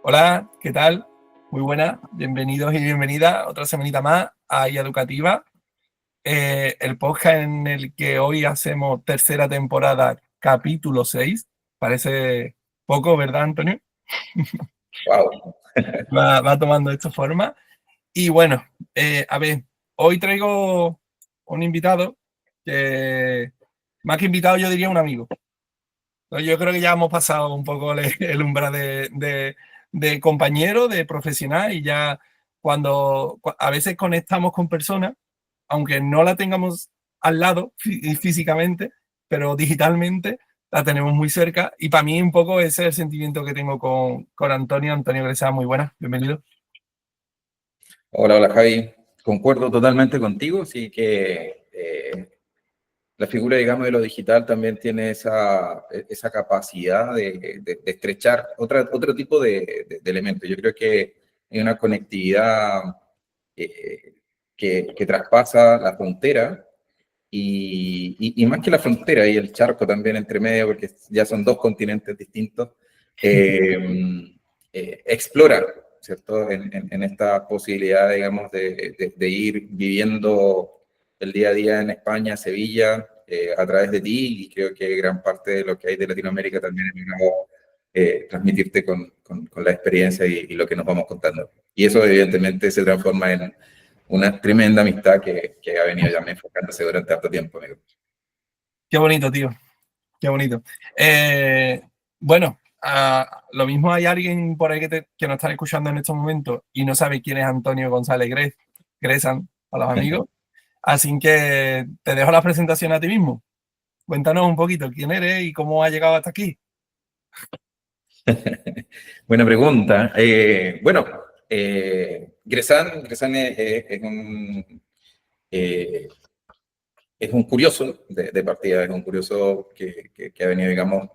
Hola, ¿qué tal? Muy buenas, bienvenidos y bienvenidas otra semanita más a IA Educativa, el podcast en el que hoy hacemos tercera temporada, capítulo 6. Parece poco, ¿verdad, Antonio? Wow. Va tomando esta forma. Y bueno, a ver, hoy traigo un invitado que, más que invitado, yo diría un amigo. Yo creo que ya hemos pasado un poco el umbral de compañero, de profesional, y ya cuando a veces conectamos con personas, aunque no la tengamos al lado físicamente, pero digitalmente la tenemos muy cerca. Y para mí un poco ese es el sentimiento que tengo con Antonio. Antonio, que sea muy buena, bienvenido. Hola, hola Javi. Concuerdo totalmente contigo, sí que la figura, digamos, de lo digital también tiene esa capacidad de estrechar otro tipo de elementos. Yo creo que hay una conectividad eh, que traspasa la frontera y más que la frontera y el charco también entre medio, porque ya son dos continentes distintos, explora, ¿cierto? En esta posibilidad, digamos, de ir viviendo el día a día en España, Sevilla, a través de ti, y creo que gran parte de lo que hay de Latinoamérica también es digamos, transmitirte con la experiencia y lo que nos vamos contando. Y eso evidentemente se transforma en una tremenda amistad que ha venido ya enfocándose durante tanto tiempo, amigo. Qué bonito, tío. Qué bonito. Bueno, lo mismo hay alguien por ahí que nos está escuchando en estos momentos y no sabe quién es Antonio González Gresan a los amigos. Así que te dejo la presentación a ti mismo. Cuéntanos un poquito quién eres y cómo has llegado hasta aquí. Buena pregunta. Gresan eh, es un curioso de partida, es un curioso que ha venido, digamos,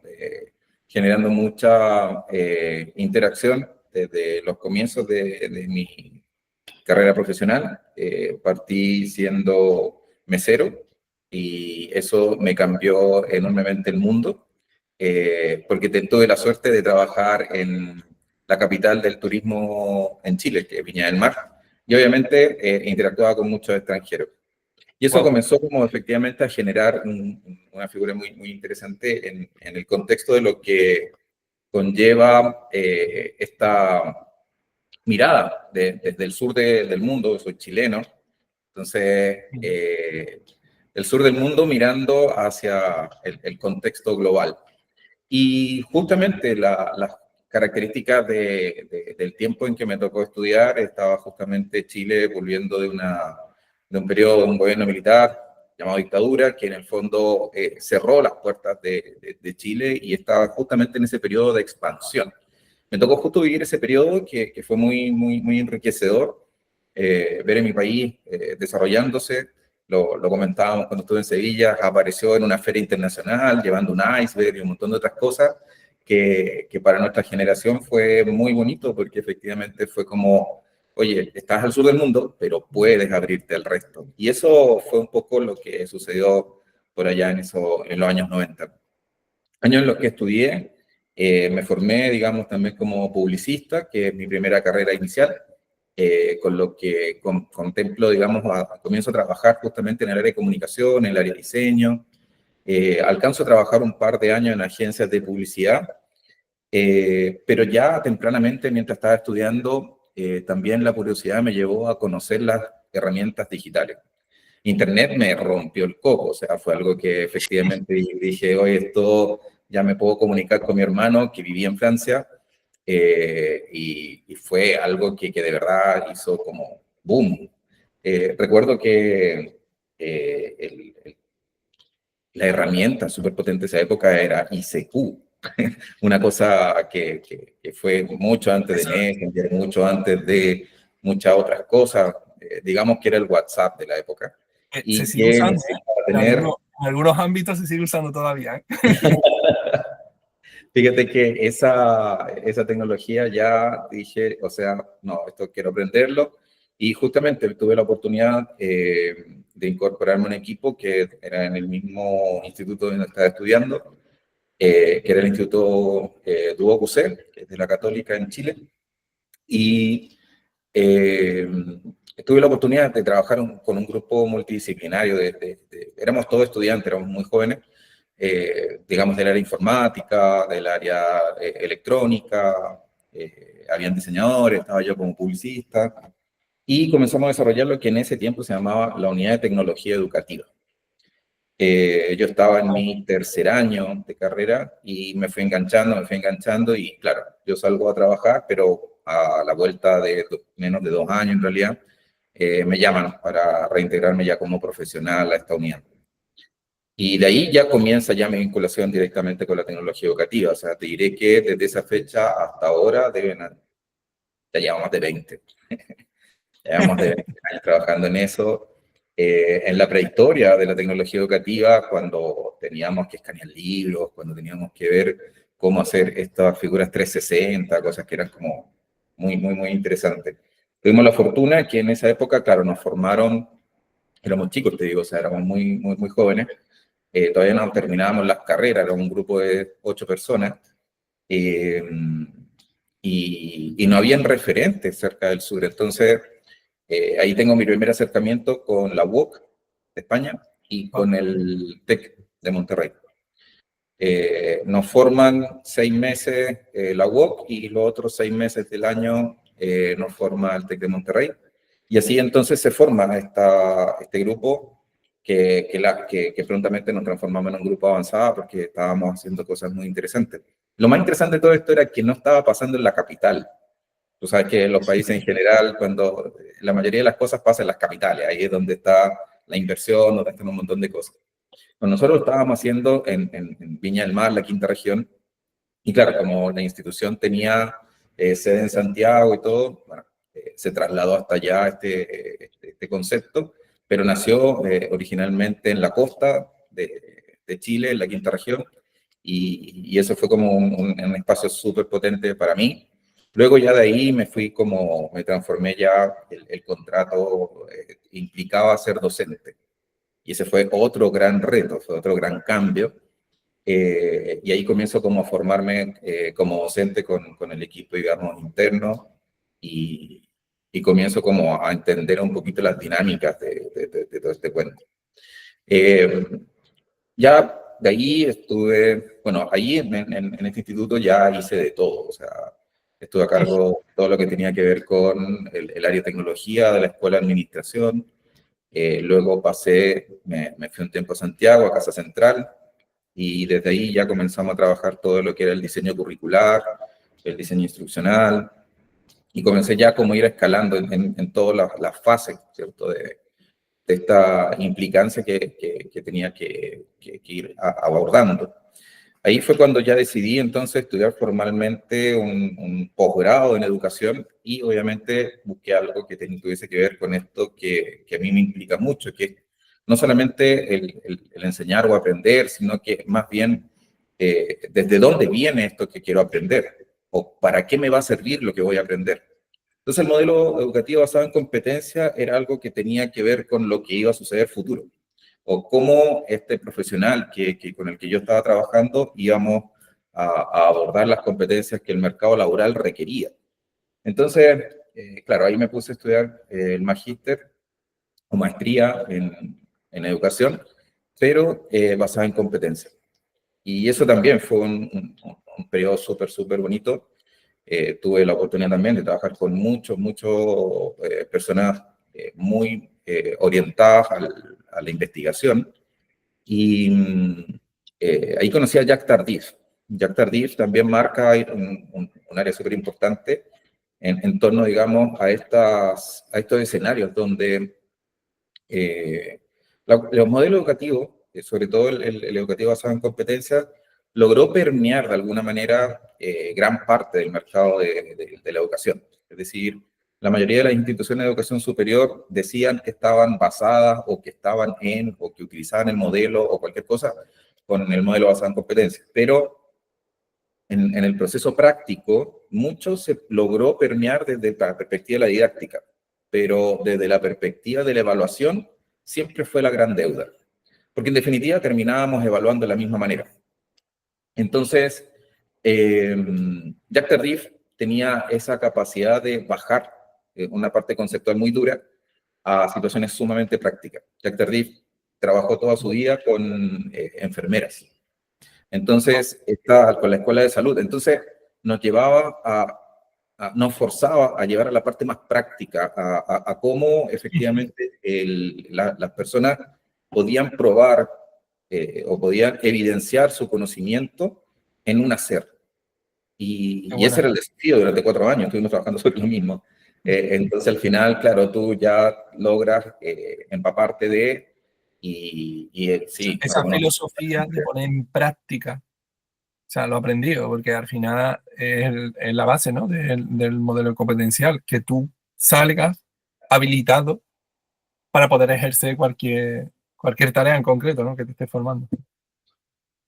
generando mucha interacción desde los comienzos de mi carrera profesional. Partí siendo mesero y eso me cambió enormemente el mundo, porque tuve la suerte de trabajar en la capital del turismo en Chile, que es Viña del Mar, y obviamente interactuaba con muchos extranjeros. Y eso Wow. comenzó como efectivamente a generar una figura muy interesante en el contexto de lo que conlleva esta mirada desde el sur del mundo. Soy chileno, entonces el sur del mundo mirando hacia el contexto global. Y justamente las características del tiempo en que me tocó estudiar, estaba justamente Chile volviendo de un periodo de un gobierno militar llamado dictadura, que en el fondo cerró las puertas de Chile y estaba justamente en ese periodo de expansión. Me tocó justo vivir ese periodo que fue muy enriquecedor, ver en mi país desarrollándose. Lo comentábamos cuando estuve en Sevilla, apareció en una feria internacional llevando un iceberg y un montón de otras cosas que para nuestra generación fue muy bonito, porque efectivamente fue como, oye, estás al sur del mundo, pero puedes abrirte al resto. Y eso fue un poco lo que sucedió por allá en los años 90. Años en los que estudié, me formé, digamos, también como publicista, que es mi primera carrera inicial, con lo que contemplo, digamos, comienzo a trabajar justamente en el área de comunicación, en el área de diseño. Alcanzo a trabajar un par de años en agencias de publicidad, pero ya tempranamente, mientras estaba estudiando, también la curiosidad me llevó a conocer las herramientas digitales. Internet me rompió el coco, o sea, fue algo que efectivamente dije, oye, esto ya me puedo comunicar con mi hermano que vivía en Francia, y fue algo que de verdad hizo como boom. Recuerdo que la herramienta súper potente de esa época era ICQ, una cosa que fue mucho antes de Messenger, mucho antes de muchas otras cosas, digamos que era el WhatsApp de la época, Se y sigue que usando, ¿eh? necesitaba En tener, algunos ámbitos se sigue usando todavía, ¿eh? fíjate que esa tecnología ya dije, o sea, no, esto quiero aprenderlo, y justamente tuve la oportunidad de incorporarme a un equipo que era en el mismo instituto donde estaba estudiando, que era el Instituto Duoc UC, que es de la Católica en Chile, Y tuve la oportunidad de trabajar con un grupo multidisciplinario, éramos todos estudiantes, éramos muy jóvenes, digamos del área informática, del área electrónica, habían diseñadores, estaba yo como publicista, y comenzamos a desarrollar lo que en ese tiempo se llamaba la Unidad de Tecnología Educativa. Yo estaba en mi tercer año de carrera y me fui enganchando y claro, yo salgo a trabajar, pero a la vuelta de menos de 2 años en realidad, me llaman para reintegrarme ya como profesional a esta unidad. Y de ahí ya comienza ya mi vinculación directamente con la tecnología educativa. O sea, te diré que desde esa fecha hasta ahora ya llevamos más de 20. Llevamos de 20 años trabajando en eso. En la prehistoria de la tecnología educativa, cuando teníamos que escanear libros, cuando teníamos que ver cómo hacer estas figuras 360, cosas que eran como muy interesantes. Tuvimos la fortuna que en esa época, claro, nos formaron, éramos chicos, te digo, o sea, éramos muy jóvenes, todavía no terminábamos las carreras, era un grupo de 8 personas, eh, y no habían referentes cerca del sur. Entonces, ahí tengo mi primer acercamiento con la UOC de España y con el TEC de Monterrey. Nos forman 6 meses la UOC y los otros 6 meses del año nos forma el TEC de Monterrey. Y así entonces se forma este grupo que prontamente nos transformamos en un grupo avanzado porque estábamos haciendo cosas muy interesantes. Lo más interesante de todo esto era que no estaba pasando en la capital. Tú sabes que en los países en general, cuando la mayoría de las cosas pasan en las capitales, ahí es donde está la inversión, donde están un montón de cosas. Pues nosotros lo estábamos haciendo en Viña del Mar, la quinta región, y claro, como la institución tenía sede en Santiago y todo, bueno, se trasladó hasta allá este concepto, pero nació originalmente en la costa de Chile, en la quinta región, y eso fue como un espacio súper potente para mí. Luego ya de ahí me transformé ya, el contrato implicaba ser docente. Y ese fue otro gran reto, fue otro gran cambio. Y ahí comienzo como a formarme como docente con el equipo, digamos, interno y comienzo como a entender un poquito las dinámicas de todo este cuento. Ya de ahí estuve, bueno, ahí en este instituto ya hice de todo, o sea, estuve a cargo de todo lo que tenía que ver con el área de tecnología de la Escuela de Administración. Luego me fui un tiempo a Santiago, a Casa Central, y desde ahí ya comenzamos a trabajar todo lo que era el diseño curricular, el diseño instruccional, y comencé ya como a ir escalando en todas las fases, ¿cierto? De esta implicancia que tenía que ir abordando. Ahí fue cuando ya decidí entonces estudiar formalmente un posgrado en educación y obviamente busqué algo que tuviese que ver con esto que a mí me implica mucho, que es no solamente el enseñar o aprender, sino que más bien desde dónde viene esto que quiero aprender o para qué me va a servir lo que voy a aprender. Entonces el modelo educativo basado en competencia era algo que tenía que ver con lo que iba a suceder futuro o cómo este profesional con el que yo estaba trabajando íbamos a abordar las competencias que el mercado laboral requería. Entonces, claro, ahí me puse a estudiar el magíster o maestría en educación, pero basada en competencias. Y eso también fue un periodo súper bonito. Tuve la oportunidad también de trabajar con muchas personas muy orientadas a la investigación. Y ahí conocí a Jack Tardif. Jack Tardif también marca un área súper importante en torno, digamos, a estos escenarios donde los modelos educativos, sobre todo el educativo basado en competencias, logró permear de alguna manera gran parte del mercado de la educación. Es decir, la mayoría de las instituciones de educación superior decían que estaban basadas o que estaban o que utilizaban el modelo o cualquier cosa con el modelo basado en competencias. Pero en el proceso práctico, mucho se logró permear desde la perspectiva de la didáctica, pero desde la perspectiva de la evaluación siempre fue la gran deuda, porque en definitiva terminábamos evaluando de la misma manera. Entonces, Jack Tardif tenía esa capacidad de bajar una parte conceptual muy dura a situaciones sumamente prácticas. Jack Tardif trabajó toda su vida con enfermeras. Entonces, con la escuela de salud. Entonces, nos llevaba nos forzaba a llevar a la parte más práctica, a cómo efectivamente las personas podían probar o podían evidenciar su conocimiento en un hacer. Y ese era el desafío durante 4 años, estuvimos trabajando sobre lo mismo. Entonces, al final, claro, tú ya logras empaparte de, sí. Esa filosofía de poner en práctica, o sea, lo he aprendido, porque al final es la base, ¿no? del modelo competencial, que tú salgas habilitado para poder ejercer cualquier tarea en concreto, ¿no? Que te estés formando.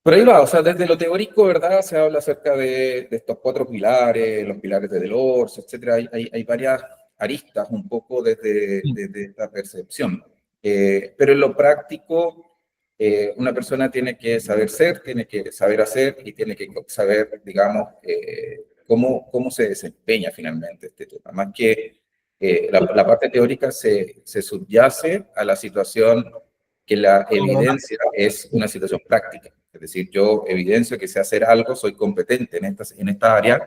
Pero ahí va, o sea, desde lo teórico, ¿verdad? Se habla acerca de estos 4 pilares, los pilares de Delors, etcétera. Hay varias aristas un poco desde esta percepción. Pero en lo práctico, una persona tiene que saber ser, tiene que saber hacer y tiene que saber, digamos, cómo se desempeña finalmente este tema. Más que la parte teórica se subyace a la situación que la evidencia es una situación práctica. Es decir, yo evidencio que sé hacer algo, soy competente en esta área,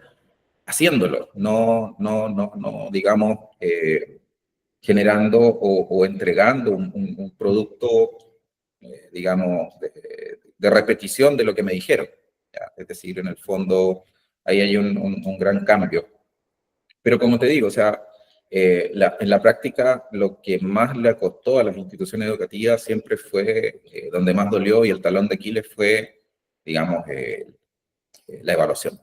haciéndolo, no digamos, generando o entregando un producto, digamos, de repetición de lo que me dijeron. ¿Ya? Es decir, en el fondo, ahí hay un gran cambio. Pero como te digo, o sea, en la práctica, lo que más le costó a las instituciones educativas siempre fue, donde más dolió y el talón de Aquiles fue, digamos, la evaluación.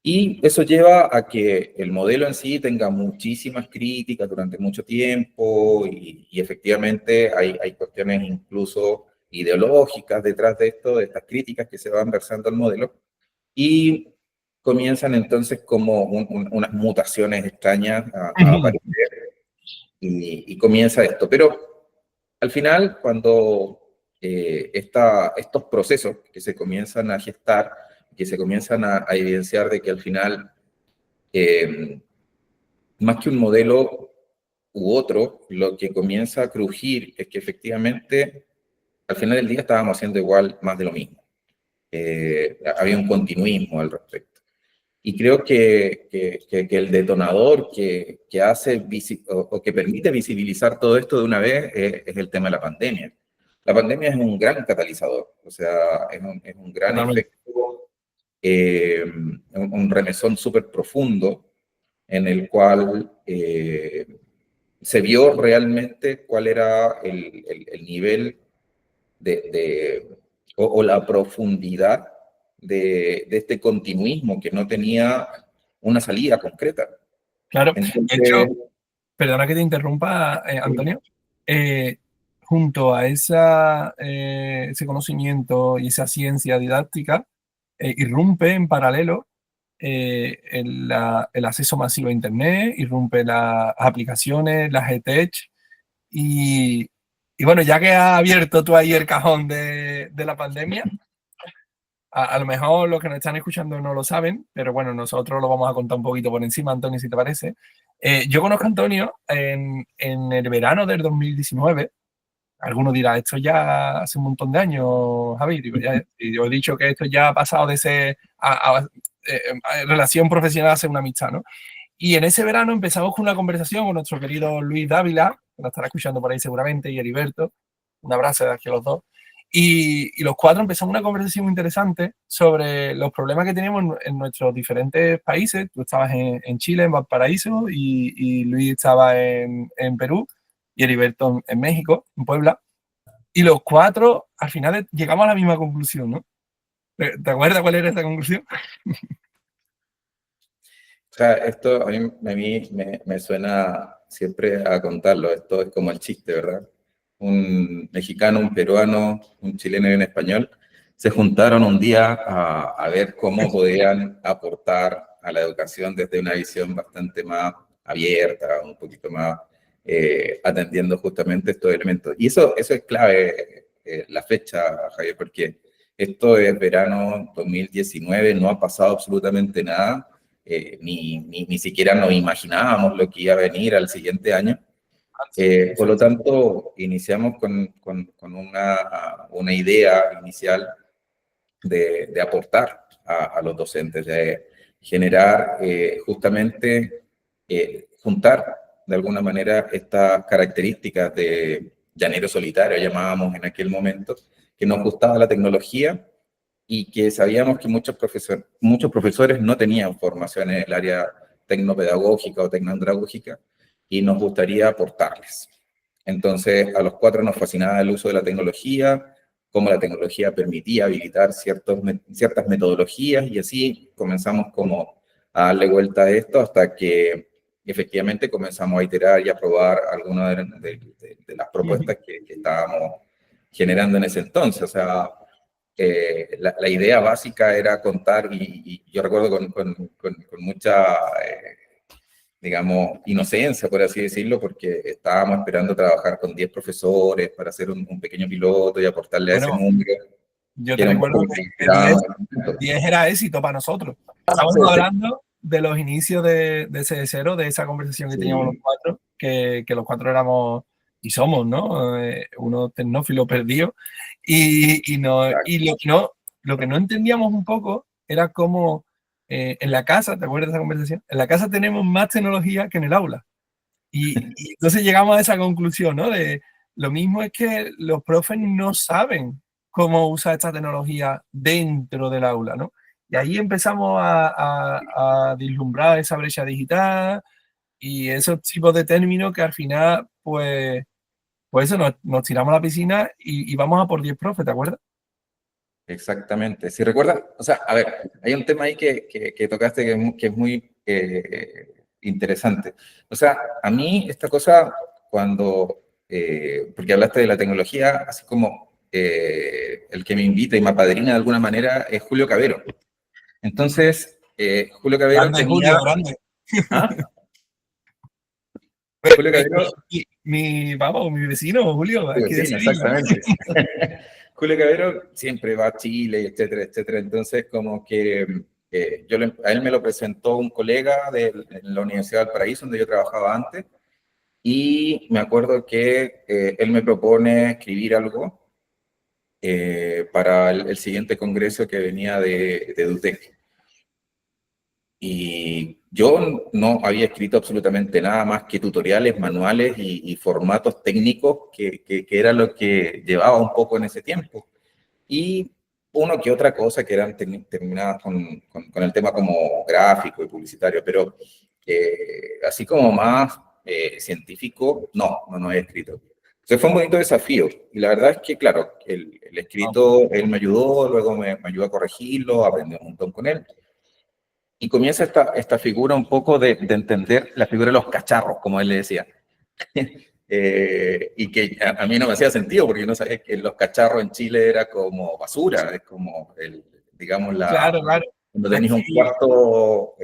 Y eso lleva a que el modelo en sí tenga muchísimas críticas durante mucho tiempo y efectivamente hay cuestiones incluso ideológicas detrás de esto, de estas críticas que se van versando al modelo. Y comienzan entonces como unas mutaciones extrañas a aparecer y comienza esto. Pero al final, cuando estos procesos que se comienzan a gestar, que se comienzan a evidenciar de que al final, más que un modelo u otro, lo que comienza a crujir es que efectivamente al final del día estábamos haciendo igual más de lo mismo. Había un continuismo al respecto. Y creo que el detonador que hace o que permite visibilizar todo esto de una vez es el tema de la pandemia. La pandemia es un gran catalizador, o sea, es un gran efecto, un remesón súper profundo en el cual se vio realmente cuál era el nivel o la profundidad de este continuismo que no tenía una salida concreta. Claro, Entonces, de hecho, perdona que te interrumpa, Antonio, junto a ese conocimiento y esa ciencia didáctica, irrumpe en paralelo el acceso masivo a Internet, irrumpe las aplicaciones, las EdTech, y bueno, ya que has abierto tú ahí el cajón de la pandemia, a lo mejor los que nos están escuchando no lo saben, pero bueno, nosotros lo vamos a contar un poquito por encima, Antonio, si te parece. Yo conozco a Antonio en el verano del 2019. Alguno dirá, esto ya hace un montón de años, Javi. Y yo he dicho que esto ya ha pasado de ser relación profesional a ser una amistad, ¿no? Y en ese verano empezamos con una conversación con nuestro querido Luis Dávila, que nos estará escuchando por ahí seguramente, y Heriberto. Un abrazo de aquí a los dos. Y los 4 empezamos una conversación muy interesante sobre los problemas que teníamos en nuestros diferentes países. Tú estabas en Chile, en Valparaíso, y Luis estaba en Perú, y Heriberto en México, en Puebla. Y los 4, al final, llegamos a la misma conclusión, ¿no? ¿Te acuerdas cuál era esa conclusión? o sea, esto a mí me suena siempre a contarlo. Esto es como el chiste, ¿verdad? Un mexicano, un peruano, un chileno y un español se juntaron un día a ver cómo podían aportar a la educación desde una visión bastante más abierta, un poquito más atendiendo justamente estos elementos. Y eso es clave, la fecha, Javier, porque esto es verano 2019, no ha pasado absolutamente nada. ni siquiera nos imaginábamos lo que iba a venir al siguiente año. Por lo tanto, iniciamos con una idea inicial de aportar a los docentes, de generar justamente, juntar de alguna manera estas características de llanero solitario, llamábamos en aquel momento, que nos gustaba la tecnología y que sabíamos que muchos profesores no tenían formación en el área tecnopedagógica o tecnoandragógica y nos gustaría aportarles. Entonces, a los cuatro nos fascinaba el uso de la tecnología, cómo la tecnología permitía habilitar ciertas metodologías, y así comenzamos como a darle vuelta a esto hasta que efectivamente comenzamos a iterar y a probar algunas de las propuestas que estábamos generando en ese entonces. O sea, la idea básica era contar, y yo recuerdo con mucha, digamos, inocencia, por así decirlo, porque estábamos esperando trabajar con 10 profesores para hacer un pequeño piloto y aportarle a ese Bueno, número, yo que te era un poco recuerdo lo que que 10, esperábamos. 10 era éxito para nosotros. Estamos hablando de los inicios de ese cero, de esa conversación que teníamos los cuatro, que los cuatro éramos y somos, ¿no? Unos tecnófilos perdidos. Y lo que no entendíamos un poco era cómo en la casa, ¿te acuerdas de esa conversación? En la casa tenemos más tecnología que en el aula. Y entonces llegamos a esa conclusión, ¿no? De lo mismo es que los profes no saben cómo usar esta tecnología dentro del aula, ¿no? Y ahí empezamos a vislumbrar esa brecha digital y esos tipos de términos que al final, pues eso, nos tiramos a la piscina y vamos a por 10 profes, ¿te acuerdas? Exactamente. Si recuerdas, o sea, a ver, hay un tema ahí que tocaste que es muy interesante. O sea, a mí esta cosa, cuando, porque hablaste de la tecnología, así como el que me invita y me apadrina de alguna manera es Julio Cabero. Entonces, Julio Cabero Grande, tenía... Julio, grande. ¿Ah? Julio Cabero... Vamos, mi vecino, Julio, Tu aquí de vecino, Sevilla. exactamente. Julio Cabero siempre va a Chile, etcétera, etcétera. Entonces, como que a él me lo presentó un colega de la Universidad del Paraíso, donde yo trabajaba antes, y me acuerdo que él me propone escribir algo para el siguiente congreso que venía de DUTEC. Y yo no había escrito absolutamente nada más que tutoriales, manuales y formatos técnicos, que era lo que llevaba un poco en ese tiempo. Y uno que otra cosa que eran terminadas con el tema como gráfico y publicitario, pero así como más científico, no he escrito. Entonces fue un bonito desafío. Y la verdad es que, claro, el escrito, él me ayudó, luego me ayudó a corregirlo, aprendí un montón con él. Y comienza esta figura un poco de entender la figura de los cacharros, como él le decía. Y que a mí no me hacía sentido, porque yo no sabía que los cacharros en Chile era como basura, es como, digamos, Claro, claro. cuando tenéis un Aquí, cuarto,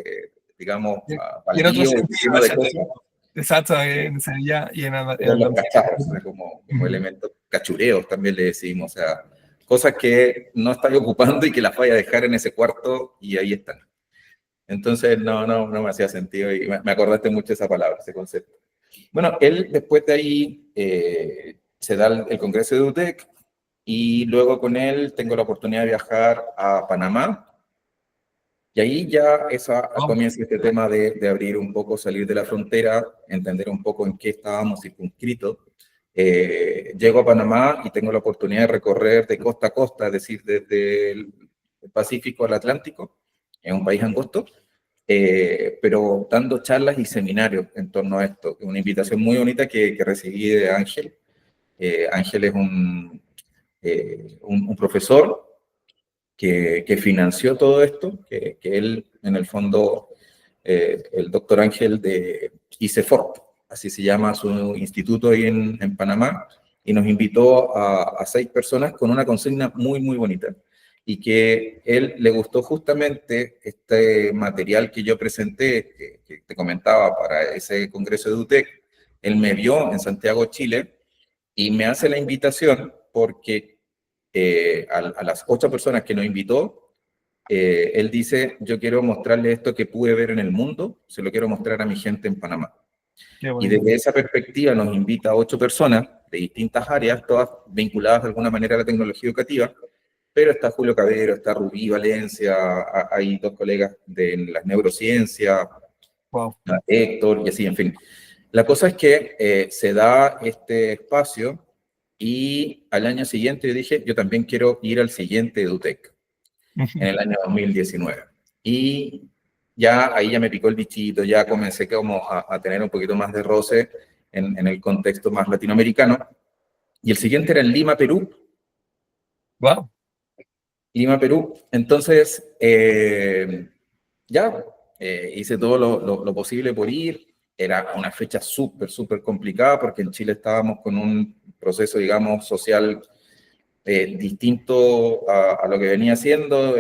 digamos, y en otro baldío, sentido, lleno de cosas, exacto, en Sevilla y en eran los Andalucía. cacharros, era como elementos cachureos también le decimos, o sea, cosas que no estáis ocupando y que las vaya a dejar en ese cuarto y ahí están. Entonces, no me hacía sentido y me acordaste mucho esa palabra, ese concepto. Bueno, él después de ahí se da el Congreso de UTEC y luego con él tengo la oportunidad de viajar a Panamá y ahí ya comienza este tema de abrir un poco, salir de la frontera, entender un poco en qué estábamos circunscritos. Llego a Panamá y tengo la oportunidad de recorrer de costa a costa, es decir, desde el Pacífico al Atlántico, en un país angosto, pero dando charlas y seminarios en torno a esto. Una invitación muy bonita que recibí de Ángel. Ángel es un profesor que financió todo esto, que él, en el fondo, el doctor Ángel de ICEFORP, así se llama su instituto ahí en Panamá, y nos invitó a 6 personas con una consigna muy, muy bonita, y que él le gustó justamente este material que yo presenté, que te comentaba para ese congreso de UTEC. Él me vio en Santiago, Chile, y me hace la invitación porque a las 8 personas que nos invitó, él dice, yo quiero mostrarle esto que pude ver en el mundo, se lo quiero mostrar a mi gente en Panamá. Qué Y bonito. desde esa perspectiva nos invita a 8 personas de distintas áreas, todas vinculadas de alguna manera a la tecnología educativa, pero está Julio Cabero, está Rubí Valencia, hay 2 colegas de las neurociencias, Wow. Héctor y así, en fin. La cosa es que se da este espacio y al año siguiente yo dije, yo también quiero ir al siguiente EduTech, en el año 2019. Y ya ahí ya me picó el bichito, ya comencé como a tener un poquito más de roce en el contexto más latinoamericano. Y el siguiente era en Lima, Perú. Wow. Lima, Perú. Entonces, ya hice todo lo posible por ir. Era una fecha súper, súper complicada porque en Chile estábamos con un proceso, digamos, social distinto a lo que venía haciendo.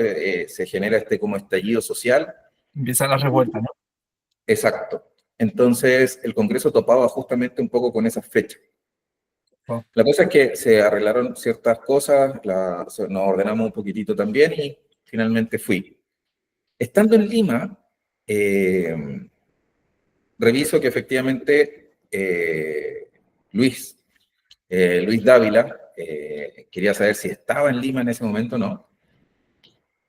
Se genera este como estallido social. Empieza la revuelta, ¿no? Exacto. Entonces, el Congreso topaba justamente un poco con esas fechas. Wow. La cosa es que se arreglaron ciertas cosas, nos ordenamos un poquitito también y finalmente fui. Estando en Lima, reviso que efectivamente Luis Dávila, quería saber si estaba en Lima en ese momento o no.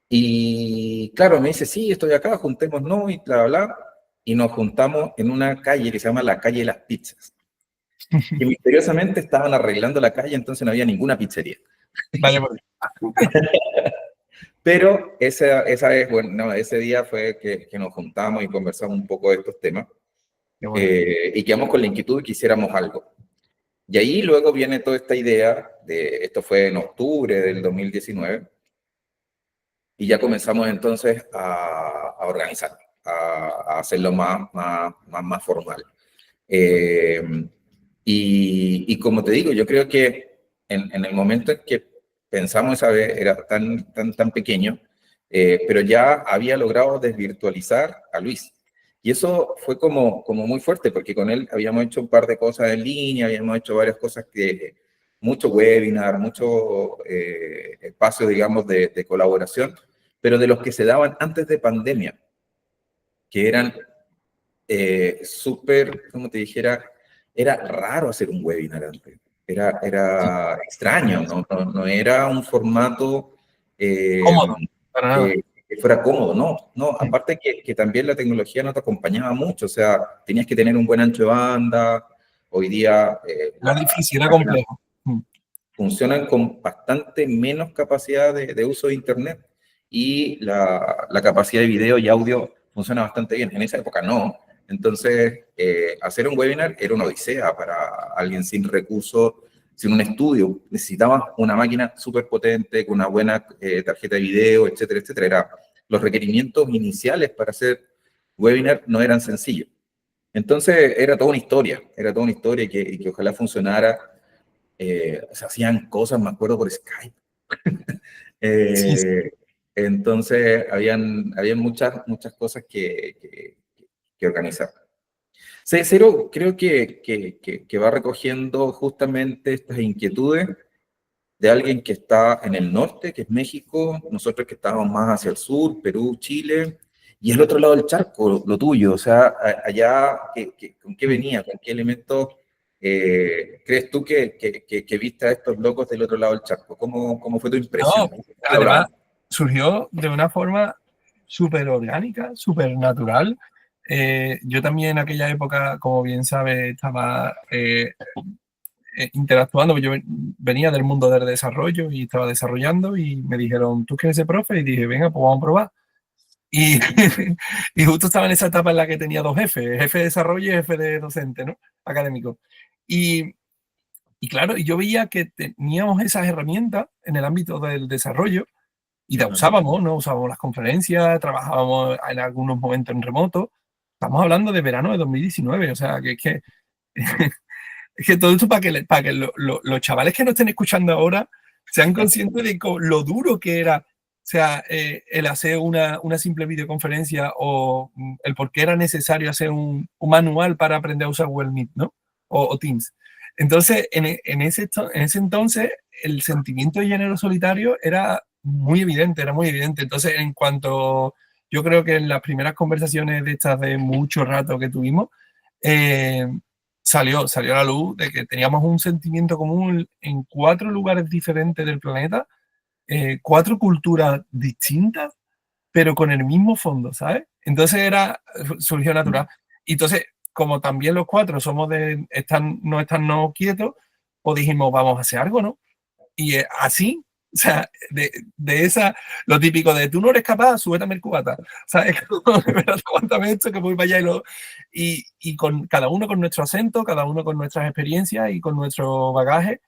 Y claro, me dice, sí, estoy acá, juntémonos y bla, bla, bla. Y nos juntamos en una calle que se llama la calle de las pizzas. Y misteriosamente estaban arreglando la calle, entonces no había ninguna pizzería. Vale, vale. Pero esa vez, bueno, no, ese día fue que nos juntamos y conversamos un poco de estos temas. Qué bueno. Y quedamos con la inquietud de que hiciéramos algo. Y ahí luego viene toda esta idea, esto fue en octubre del 2019, y ya comenzamos entonces a organizar, a hacerlo más formal. Eh, y como te digo, yo creo que en el momento en que pensamos esa vez era tan pequeño, pero ya había logrado desvirtualizar a Luis. Y eso fue como muy fuerte, porque con él habíamos hecho un par de cosas en línea, habíamos hecho varias cosas mucho webinar, mucho espacio, digamos, de colaboración, pero de los que se daban antes de pandemia, que eran súper, como te dijera, era raro hacer un webinar antes. Era extraño, no era un formato Cómodo, para nada. que fuera cómodo, no. Aparte que también la tecnología no te acompañaba mucho, o sea, tenías que tener un buen ancho de banda. Hoy día Era difícil, era complejo. funcionan con bastante menos capacidad de uso de Internet y la capacidad de video y audio funciona bastante bien. En esa época no. Entonces, hacer un webinar era una odisea para alguien sin recursos, sin un estudio. Necesitabas una máquina súper potente, con una buena tarjeta de video, etcétera, etcétera. Los requerimientos iniciales para hacer webinar no eran sencillos. Entonces, era toda una historia y que ojalá funcionara. Se hacían cosas, me acuerdo, por Skype. Sí, sí. Entonces, habían muchas cosas que organizar. Cero creo que va recogiendo justamente estas inquietudes de alguien que está en el norte, que es México, nosotros que estábamos más hacia el sur, Perú, Chile, y el otro lado del charco, lo tuyo, o sea, allá, ¿con qué venía? ¿Con qué elementos crees tú que viste a estos locos del otro lado del charco? ¿Cómo fue tu impresión? No, además surgió de una forma súper orgánica, súper natural. Yo también en aquella época, como bien sabes, estaba interactuando, porque yo venía del mundo del desarrollo y estaba desarrollando y me dijeron, ¿tú quieres ser profe? Y dije, venga, pues vamos a probar. Y, y justo estaba en esa etapa en la que tenía 2 jefes, jefe de desarrollo y jefe de docente, ¿no? Académico. Y claro, yo veía que teníamos esas herramientas en el ámbito del desarrollo y las usábamos, ¿no? Usábamos las conferencias, trabajábamos en algunos momentos en remoto. Estamos hablando de verano de 2019, o sea, es que todo esto para que los chavales que nos estén escuchando ahora sean conscientes de lo duro que era, o sea, el hacer una simple videoconferencia o el por qué era necesario hacer un manual para aprender a usar Google Meet, ¿no? O Teams. Entonces, en ese entonces, el sentimiento de género solitario era muy evidente, era muy evidente. Entonces, en cuanto, yo creo que en las primeras conversaciones de estas de mucho rato que tuvimos, salió a la luz de que teníamos un sentimiento común en 4 lugares diferentes del planeta, 4 culturas distintas, pero con el mismo fondo, ¿sabes? Entonces surgió natural. Y entonces, como también los 4 somos de no estarnos quietos, pues dijimos, vamos a hacer algo, ¿no? Y así, o sea, de esa, lo típico de tú no eres capaz, súbetame el cubata, ¿sabes? Aguántame esto que voy para allá y con cada uno con nuestro acento, cada uno con nuestras experiencias y con nuestro bagaje,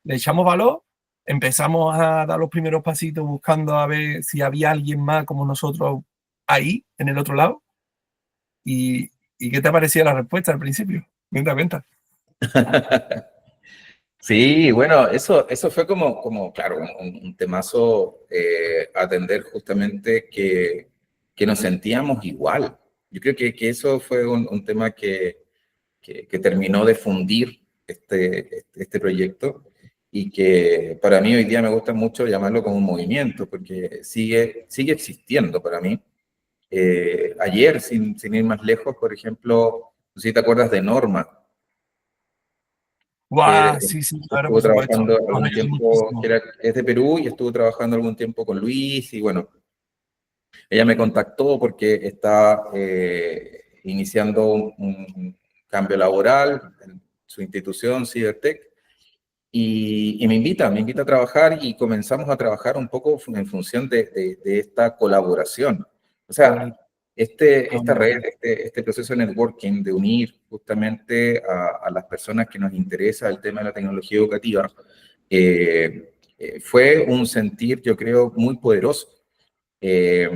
le echamos valor, empezamos a dar los primeros pasitos buscando a ver si había alguien más como nosotros ahí, en el otro lado. ¿Y qué te parecía la respuesta al principio? Cuenta, cuenta. Sí, bueno, eso fue claro, un temazo atender justamente que nos sentíamos igual. Yo creo que eso fue un tema que terminó de fundir este proyecto y que para mí hoy día me gusta mucho llamarlo como un movimiento, porque sigue existiendo para mí. Ayer, sin ir más lejos, por ejemplo, no sé si te acuerdas de Norma, que ¡Guau! Sí, sí, claro, estuvo por supuesto. trabajando Nos algún ayudó tiempo, muchísimo. es de Perú y estuvo trabajando algún tiempo con Luis y bueno, ella me contactó porque está iniciando un cambio laboral en su institución, Cybertech, y me invita a trabajar y comenzamos a trabajar un poco en función de esta colaboración. O Qué sea, bonito, qué esta bonito. red, este proceso de networking, de unir justamente a las personas que nos interesa el tema de la tecnología educativa, fue un sentir, yo creo, muy poderoso. Eh,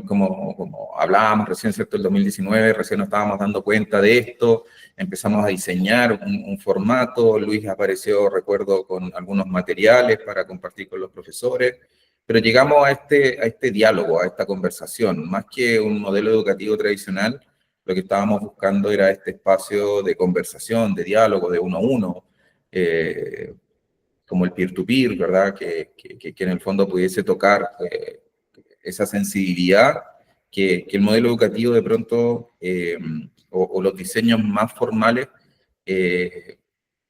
como hablábamos recién, ¿cierto? El 2019, recién nos estábamos dando cuenta de esto, empezamos a diseñar un formato, Luis apareció, recuerdo, con algunos materiales para compartir con los profesores, pero llegamos a este diálogo, a esta conversación, más que un modelo educativo tradicional, lo que estábamos buscando era este espacio de conversación, de diálogo, de uno a uno, como el peer-to-peer, ¿verdad? Que en el fondo pudiese tocar esa sensibilidad que el modelo educativo de pronto, o los diseños más formales, eh,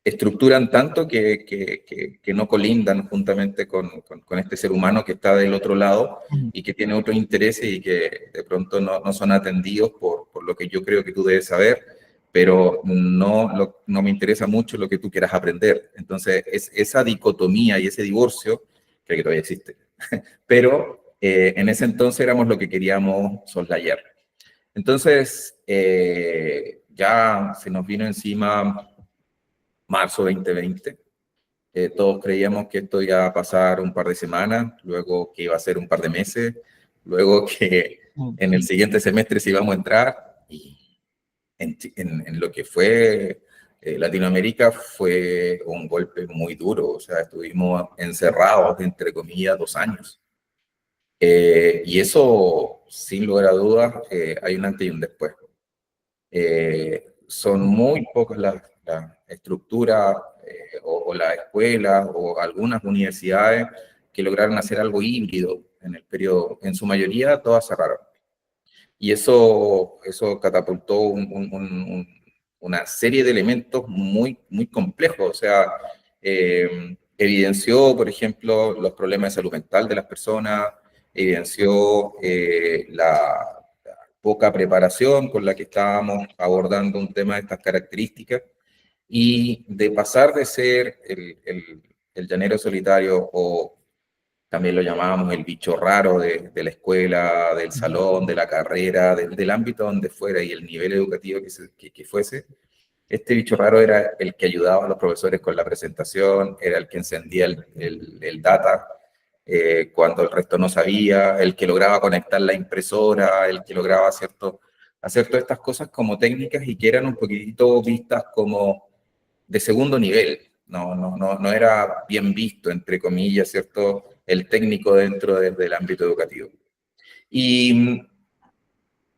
estructuran tanto que no colindan juntamente con este ser humano que está del otro lado y que tiene otros intereses y que de pronto no son atendidos por lo que yo creo que tú debes saber, pero no me interesa mucho lo que tú quieras aprender. Entonces, esa dicotomía y ese divorcio, creo que todavía existe, pero en ese entonces éramos lo que queríamos soslayar. Entonces, ya se nos vino encima marzo 2020. Todos creíamos que esto iba a pasar un par de semanas, luego que iba a ser un par de meses, luego que en el siguiente semestre sí íbamos a entrar y en lo que fue Latinoamérica fue un golpe muy duro, o sea, estuvimos encerrados, entre comillas, 2 años. Y eso, sin lugar a dudas, hay un antes y un después. Son muy pocas las estructuras o las escuelas o algunas universidades que lograron hacer algo híbrido en el periodo. En su mayoría, todas cerraron. Y eso catapultó una serie de elementos muy complejos. O sea, evidenció, por ejemplo, los problemas de salud mental de las personas, evidenció la poca preparación con la que estábamos abordando un tema de estas características y de pasar de ser el llanero solitario o también lo llamábamos el bicho raro de la escuela, del salón, de la carrera, del ámbito donde fuera y el nivel educativo que fuese. Este bicho raro era el que ayudaba a los profesores con la presentación, era el que encendía el data cuando el resto no sabía, el que lograba conectar la impresora, el que lograba hacer todas estas cosas como técnicas y que eran un poquitito vistas como de segundo nivel. No era bien visto, entre comillas, ¿cierto? El técnico dentro del ámbito educativo. Y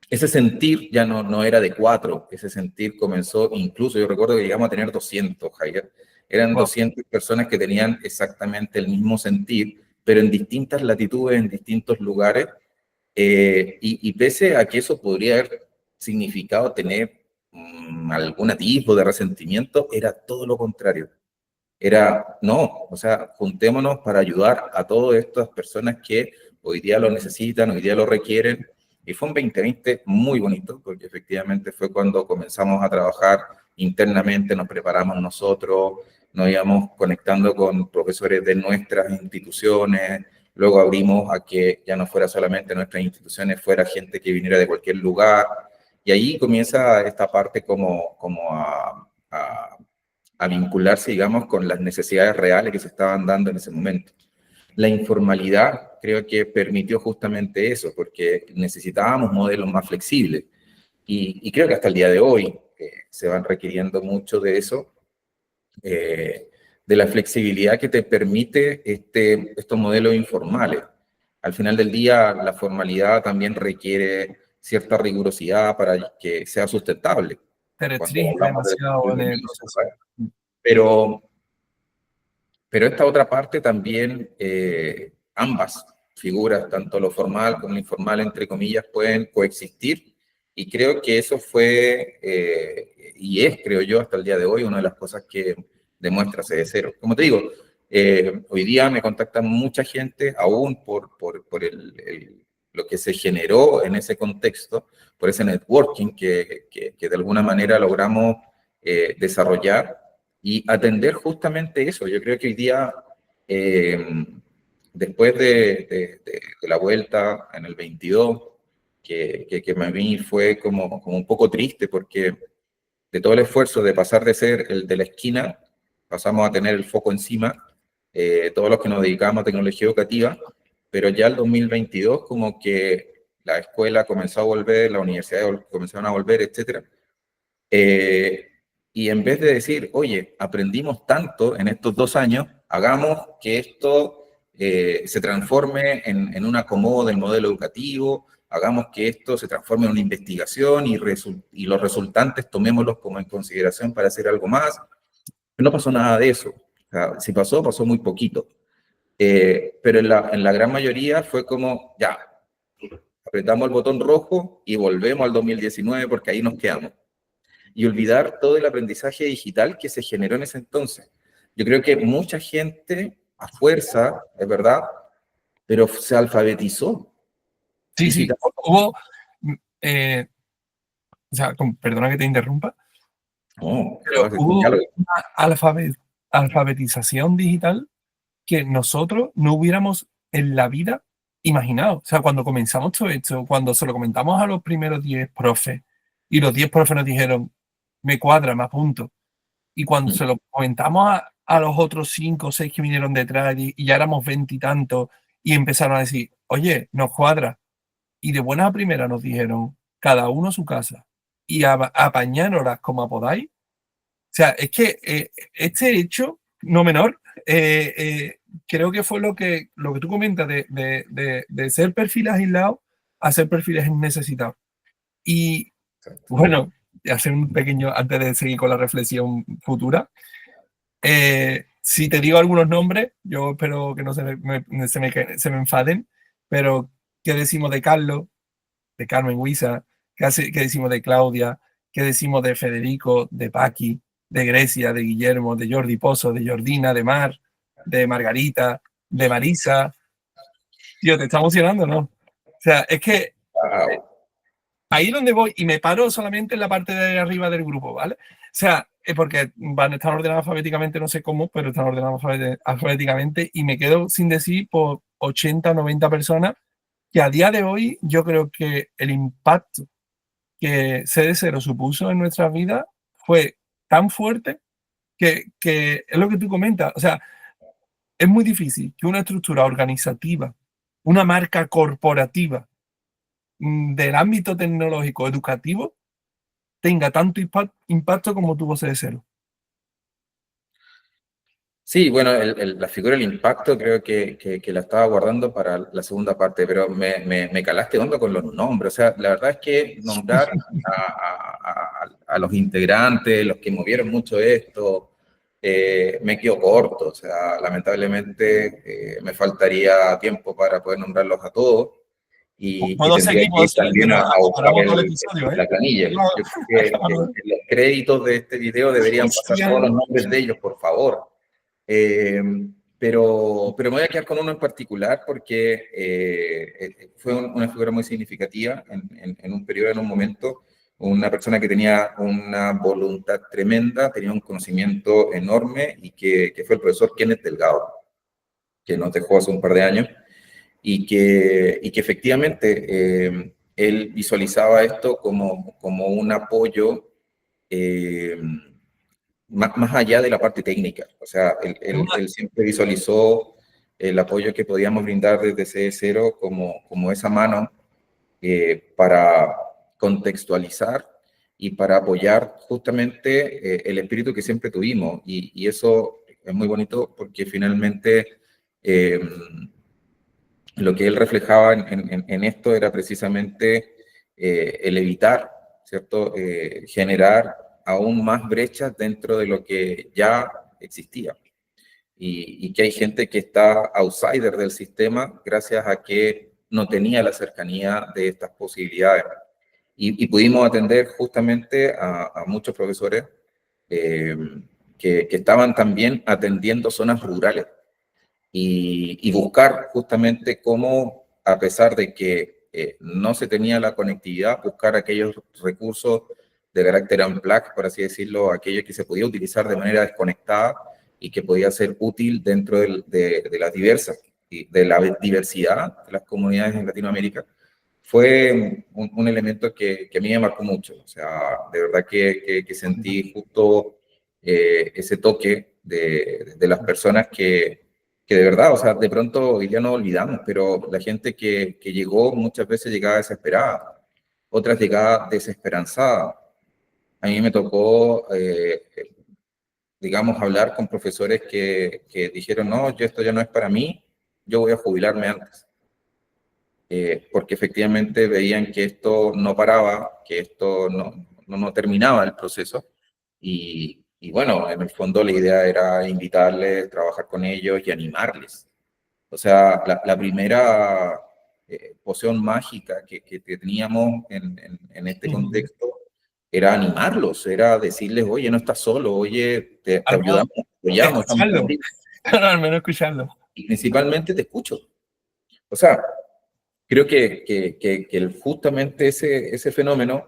ese sentir ya no era de 4, ese sentir comenzó, incluso yo recuerdo que llegamos a tener 200, Javier. Eran Wow. 200 personas que tenían exactamente el mismo sentir pero en distintas latitudes, en distintos lugares, y pese a que eso podría haber significado tener algún atisbo de resentimiento, era todo lo contrario. Era, no, o sea, juntémonos para ayudar a todas estas personas que hoy día lo necesitan, hoy día lo requieren. Y fue un 2020 muy bonito, porque efectivamente fue cuando comenzamos a trabajar internamente, nos preparamos nosotros, nos íbamos conectando con profesores de nuestras instituciones, luego abrimos a que ya no fuera solamente nuestras instituciones, fuera gente que viniera de cualquier lugar. Y ahí comienza esta parte como a vincularse, digamos, con las necesidades reales que se estaban dando en ese momento. La informalidad creo que permitió justamente eso, porque necesitábamos modelos más flexibles. Y creo que hasta el día de hoy se van requiriendo mucho de eso, de la flexibilidad que te permite estos modelos informales. Al final del día, la formalidad también requiere cierta rigurosidad para que sea sustentable. Te Cuando restringe hablamos demasiado en de el nicho, proceso. pero esta otra parte también, ambas figuras, tanto lo formal como lo informal, entre comillas, pueden coexistir. Y creo que eso fue, y es, creo yo, hasta el día de hoy, una de las cosas que demuestra CD0. Como te digo, hoy día me contactan mucha gente, aún por lo que se generó en ese contexto, por ese networking que de alguna manera logramos desarrollar y atender justamente eso. Yo creo que hoy día, después de la vuelta en el 22, que para mí fue como un poco triste, porque de todo el esfuerzo de pasar de ser el de la esquina, pasamos a tener el foco encima, todos los que nos dedicamos a tecnología educativa, pero ya el 2022 como que la escuela comenzó a volver, la universidad comenzaron a volver, etcétera. Y en vez de decir, oye, aprendimos tanto en estos 2 años, hagamos que esto se transforme en un acomodo del modelo educativo, hagamos que esto se transforme en una investigación y los resultantes tomémoslos como en consideración para hacer algo más. No pasó nada de eso. O sea, si pasó, pasó muy poquito. Pero en la gran mayoría fue como, ya, apretamos el botón rojo y volvemos al 2019 porque ahí nos quedamos y olvidar todo el aprendizaje digital que se generó en ese entonces. Yo creo que mucha gente, a fuerza, es verdad, pero se alfabetizó Sí, sí, digital. hubo, eh, o sea, perdona que te interrumpa, No, pero es un hubo diálogo. una alfabetización digital que nosotros no hubiéramos en la vida imaginado. O sea, cuando comenzamos todo esto, cuando se lo comentamos a los primeros 10 profes y los 10 profes nos dijeron, me cuadra, me apunto. Y cuando se lo comentamos a los otros 5 o 6 que vinieron detrás y ya éramos 20 y tantos y empezaron a decir, oye, nos cuadra. Y de buenas a primeras nos dijeron, cada uno a su casa y apañároslas como podáis. O sea, es que este hecho, no menor, creo que fue lo que tú comentas de ser perfiles aislados a ser perfiles necesitados. Y bueno, hacer un pequeño, antes de seguir con la reflexión futura, si te digo algunos nombres, yo espero que no se me enfaden, pero ¿qué decimos de Carlos, de Carmen Huiza? ¿Qué decimos de Claudia? ¿Qué decimos de Federico, de Paqui, de Grecia, de Guillermo, de Jordi Pozo, de Jordina, de Mar, de Margarita, de Marisa? Tío, te está emocionando, ¿no? O sea, es que Wow. ahí donde voy y me paro solamente en la parte de arriba del grupo, ¿vale? O sea, porque van a estar ordenados alfabéticamente, no sé cómo, pero están ordenados alfabéticamente y me quedo sin decir por 80 o 90 personas que a día de hoy yo creo que el impacto que CD0 supuso en nuestras vidas fue tan fuerte que es lo que tú comentas. O sea, es muy difícil que una estructura organizativa, una marca corporativa del ámbito tecnológico educativo tenga tanto impacto como tuvo CD0. Sí, bueno, la figura del impacto creo que la estaba guardando para la segunda parte, pero me calaste hondo con los nombres. O sea, la verdad es que nombrar a los integrantes, los que movieron mucho esto, me quedo corto, o sea, lamentablemente me faltaría tiempo para poder nombrarlos a todos y Puedo tendría seguir, que puedo ir seguir, también pero a buscar acabamos todo el episodio, ¿eh? la planilla. No, Yo creo que los créditos de este video deberían pasar todos los nombres de ellos, por favor. Pero me voy a quedar con uno en particular porque fue una figura muy significativa en un periodo, en un momento, una persona que tenía una voluntad tremenda, tenía un conocimiento enorme y que fue el profesor Kenneth Delgado, que nos dejó hace un par de años y que efectivamente él visualizaba esto como un apoyo eh, más allá de la parte técnica. O sea, él siempre visualizó el apoyo que podíamos brindar desde C0 como esa mano para contextualizar y para apoyar justamente el espíritu que siempre tuvimos. Y eso es muy bonito porque finalmente lo que él reflejaba en esto era precisamente el evitar, ¿cierto? Generar aún más brechas dentro de lo que ya existía. Y que hay gente que está outsider del sistema gracias a que no tenía la cercanía de estas posibilidades. Y pudimos atender justamente a muchos profesores eh, que estaban también atendiendo zonas rurales y buscar justamente cómo, a pesar de que no se tenía la conectividad, buscar aquellos recursos de carácter unplugged, por así decirlo, aquellos que se podía utilizar de manera desconectada y que podía ser útil dentro de las diversas, de la diversidad de las comunidades en Latinoamérica, fue un elemento que a mí me marcó mucho. O sea, de verdad que sentí justo ese toque de las personas que de verdad, o sea, de pronto hoy día no olvidamos, pero la gente que llegó muchas veces llegaba desesperada, otras llegaba desesperanzada. A mí me tocó, digamos, hablar con profesores que dijeron, no, yo esto ya no es para mí, yo voy a jubilarme antes. Porque efectivamente veían que esto no paraba, que esto no terminaba el proceso. Y bueno, en el fondo la idea era invitarles, trabajar con ellos y animarles. O sea, la primera poción mágica que teníamos en este contexto era animarlos, era decirles, oye, no estás solo, oye, te ayudamos, te apoyamos, estamos escucharlo, contigo. al menos escucharlo. Y principalmente te escucho. O sea, creo que justamente ese fenómeno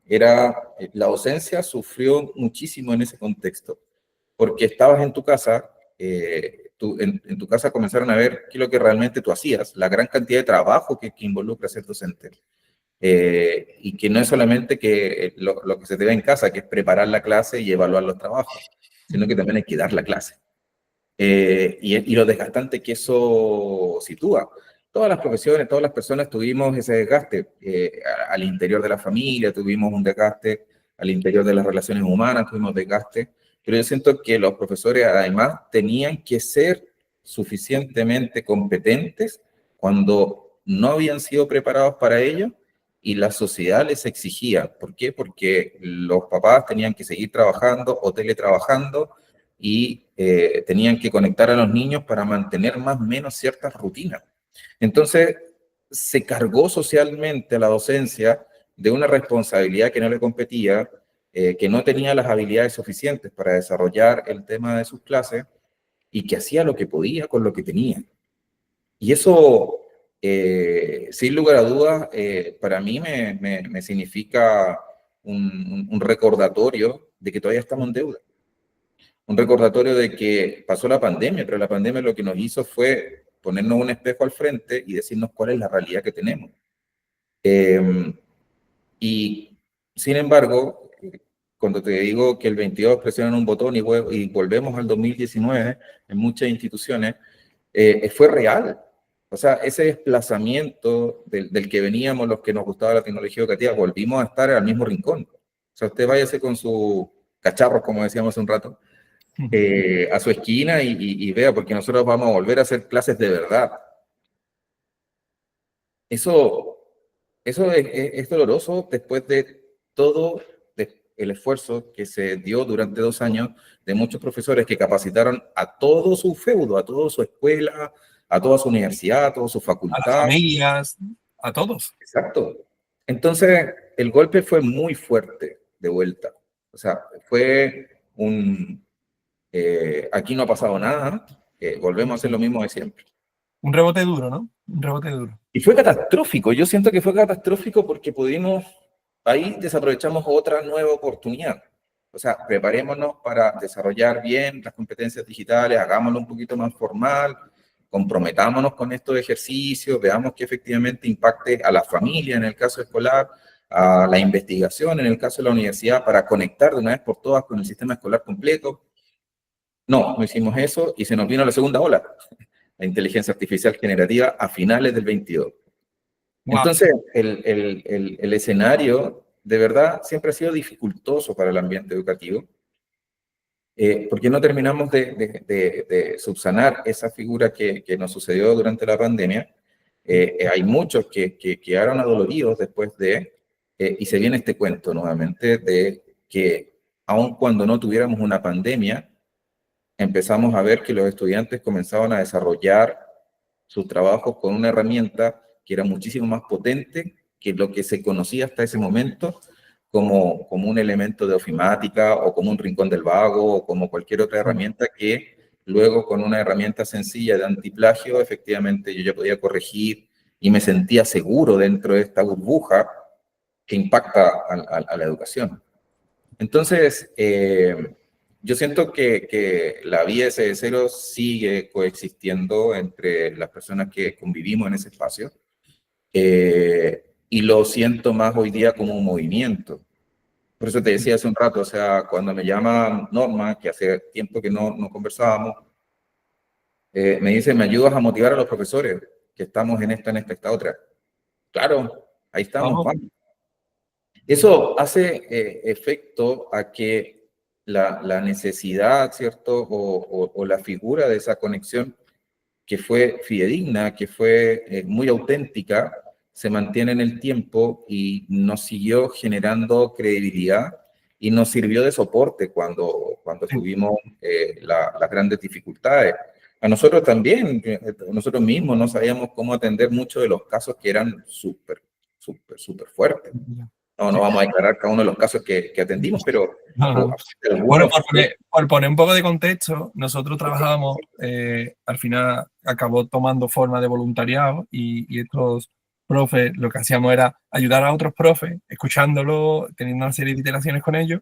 era, la docencia sufrió muchísimo en ese contexto, porque estabas en tu casa, en tu casa comenzaron a ver qué es lo que realmente tú hacías, la gran cantidad de trabajo que involucra ser docente, y que no es solamente que lo que se te ve en casa, que es preparar la clase y evaluar los trabajos, sino que también hay que dar la clase. Y lo desgastante que eso sitúa. Todas las profesiones, todas las personas tuvimos ese desgaste al interior de la familia, tuvimos un desgaste al interior de las relaciones humanas, tuvimos desgaste, pero yo siento que los profesores además tenían que ser suficientemente competentes cuando no habían sido preparados para ello y la sociedad les exigía. ¿Por qué? Porque los papás tenían que seguir trabajando o teletrabajando y tenían que conectar a los niños para mantener más o menos ciertas rutinas. Entonces, se cargó socialmente a la docencia de una responsabilidad que no le competía, que no tenía las habilidades suficientes para desarrollar el tema de sus clases y que hacía lo que podía con lo que tenía. Y eso, sin lugar a dudas, para mí me significa un recordatorio de que todavía estamos en deuda, un recordatorio de que pasó la pandemia, pero la pandemia lo que nos hizo fue ponernos un espejo al frente y decirnos cuál es la realidad que tenemos. Y sin embargo, cuando te digo que el 22 presionan un botón y volvemos al 2019 en muchas instituciones, fue real. O sea, ese desplazamiento del que veníamos los que nos gustaba la tecnología educativa, volvimos a estar al mismo rincón. O sea, usted váyase con su cacharros, como decíamos hace un rato, a su esquina y vea, porque nosotros vamos a volver a hacer clases de verdad. Eso es doloroso después de todo el esfuerzo que se dio durante 2 años de muchos profesores que capacitaron a todo su feudo, a toda su escuela, a toda su universidad, a toda su A las facultad. familias, a todos. Exacto. Entonces, el golpe fue muy fuerte de vuelta. O sea, fue un... aquí no ha pasado nada, volvemos a hacer lo mismo de siempre. Un rebote duro, ¿no? Un rebote duro. Y fue catastrófico. Yo siento que fue catastrófico porque pudimos, ahí desaprovechamos otra nueva oportunidad. O sea, preparémonos para desarrollar bien las competencias digitales, hagámoslo un poquito más formal, comprometámonos con estos ejercicios, veamos que efectivamente impacte a la familia en el caso escolar, a la investigación en el caso de la universidad, para conectar de una vez por todas con el sistema escolar completo. No hicimos eso y se nos vino la segunda ola, la inteligencia artificial generativa a finales del 22. Wow. Entonces, el escenario de verdad siempre ha sido dificultoso para el ambiente educativo, porque no terminamos de subsanar esa figura que nos sucedió durante la pandemia. Hay muchos que quedaron adoloridos después y se viene este cuento nuevamente de que aun cuando no tuviéramos una pandemia, empezamos a ver que los estudiantes comenzaban a desarrollar sus trabajos con una herramienta que era muchísimo más potente que lo que se conocía hasta ese momento como un elemento de ofimática o como un rincón del vago o como cualquier otra herramienta que luego con una herramienta sencilla de antiplagio efectivamente yo ya podía corregir y me sentía seguro dentro de esta burbuja que impacta a la educación. Entonces, yo siento que la vía SS0 sigue coexistiendo entre las personas que convivimos en ese espacio, y lo siento más hoy día como un movimiento. Por eso te decía hace un rato, o sea, cuando me llama Norma, que hace tiempo que no conversábamos, me dice, ¿me ayudas a motivar a los profesores que estamos en esta otra? Claro, ahí estamos, vamos. Eso hace efecto a que la necesidad, ¿cierto? O la figura de esa conexión que fue fidedigna, que fue muy auténtica, se mantiene en el tiempo y nos siguió generando credibilidad y nos sirvió de soporte cuando tuvimos las grandes dificultades. A nosotros también, nosotros mismos no sabíamos cómo atender muchos de los casos que eran súper, súper, súper fuertes. No vamos a declarar cada uno de los casos que atendimos, pero No. Bueno, por poner un poco de contexto, nosotros trabajábamos, al final acabó tomando forma de voluntariado y estos profes lo que hacíamos era ayudar a otros profes, escuchándolos, teniendo una serie de iteraciones con ellos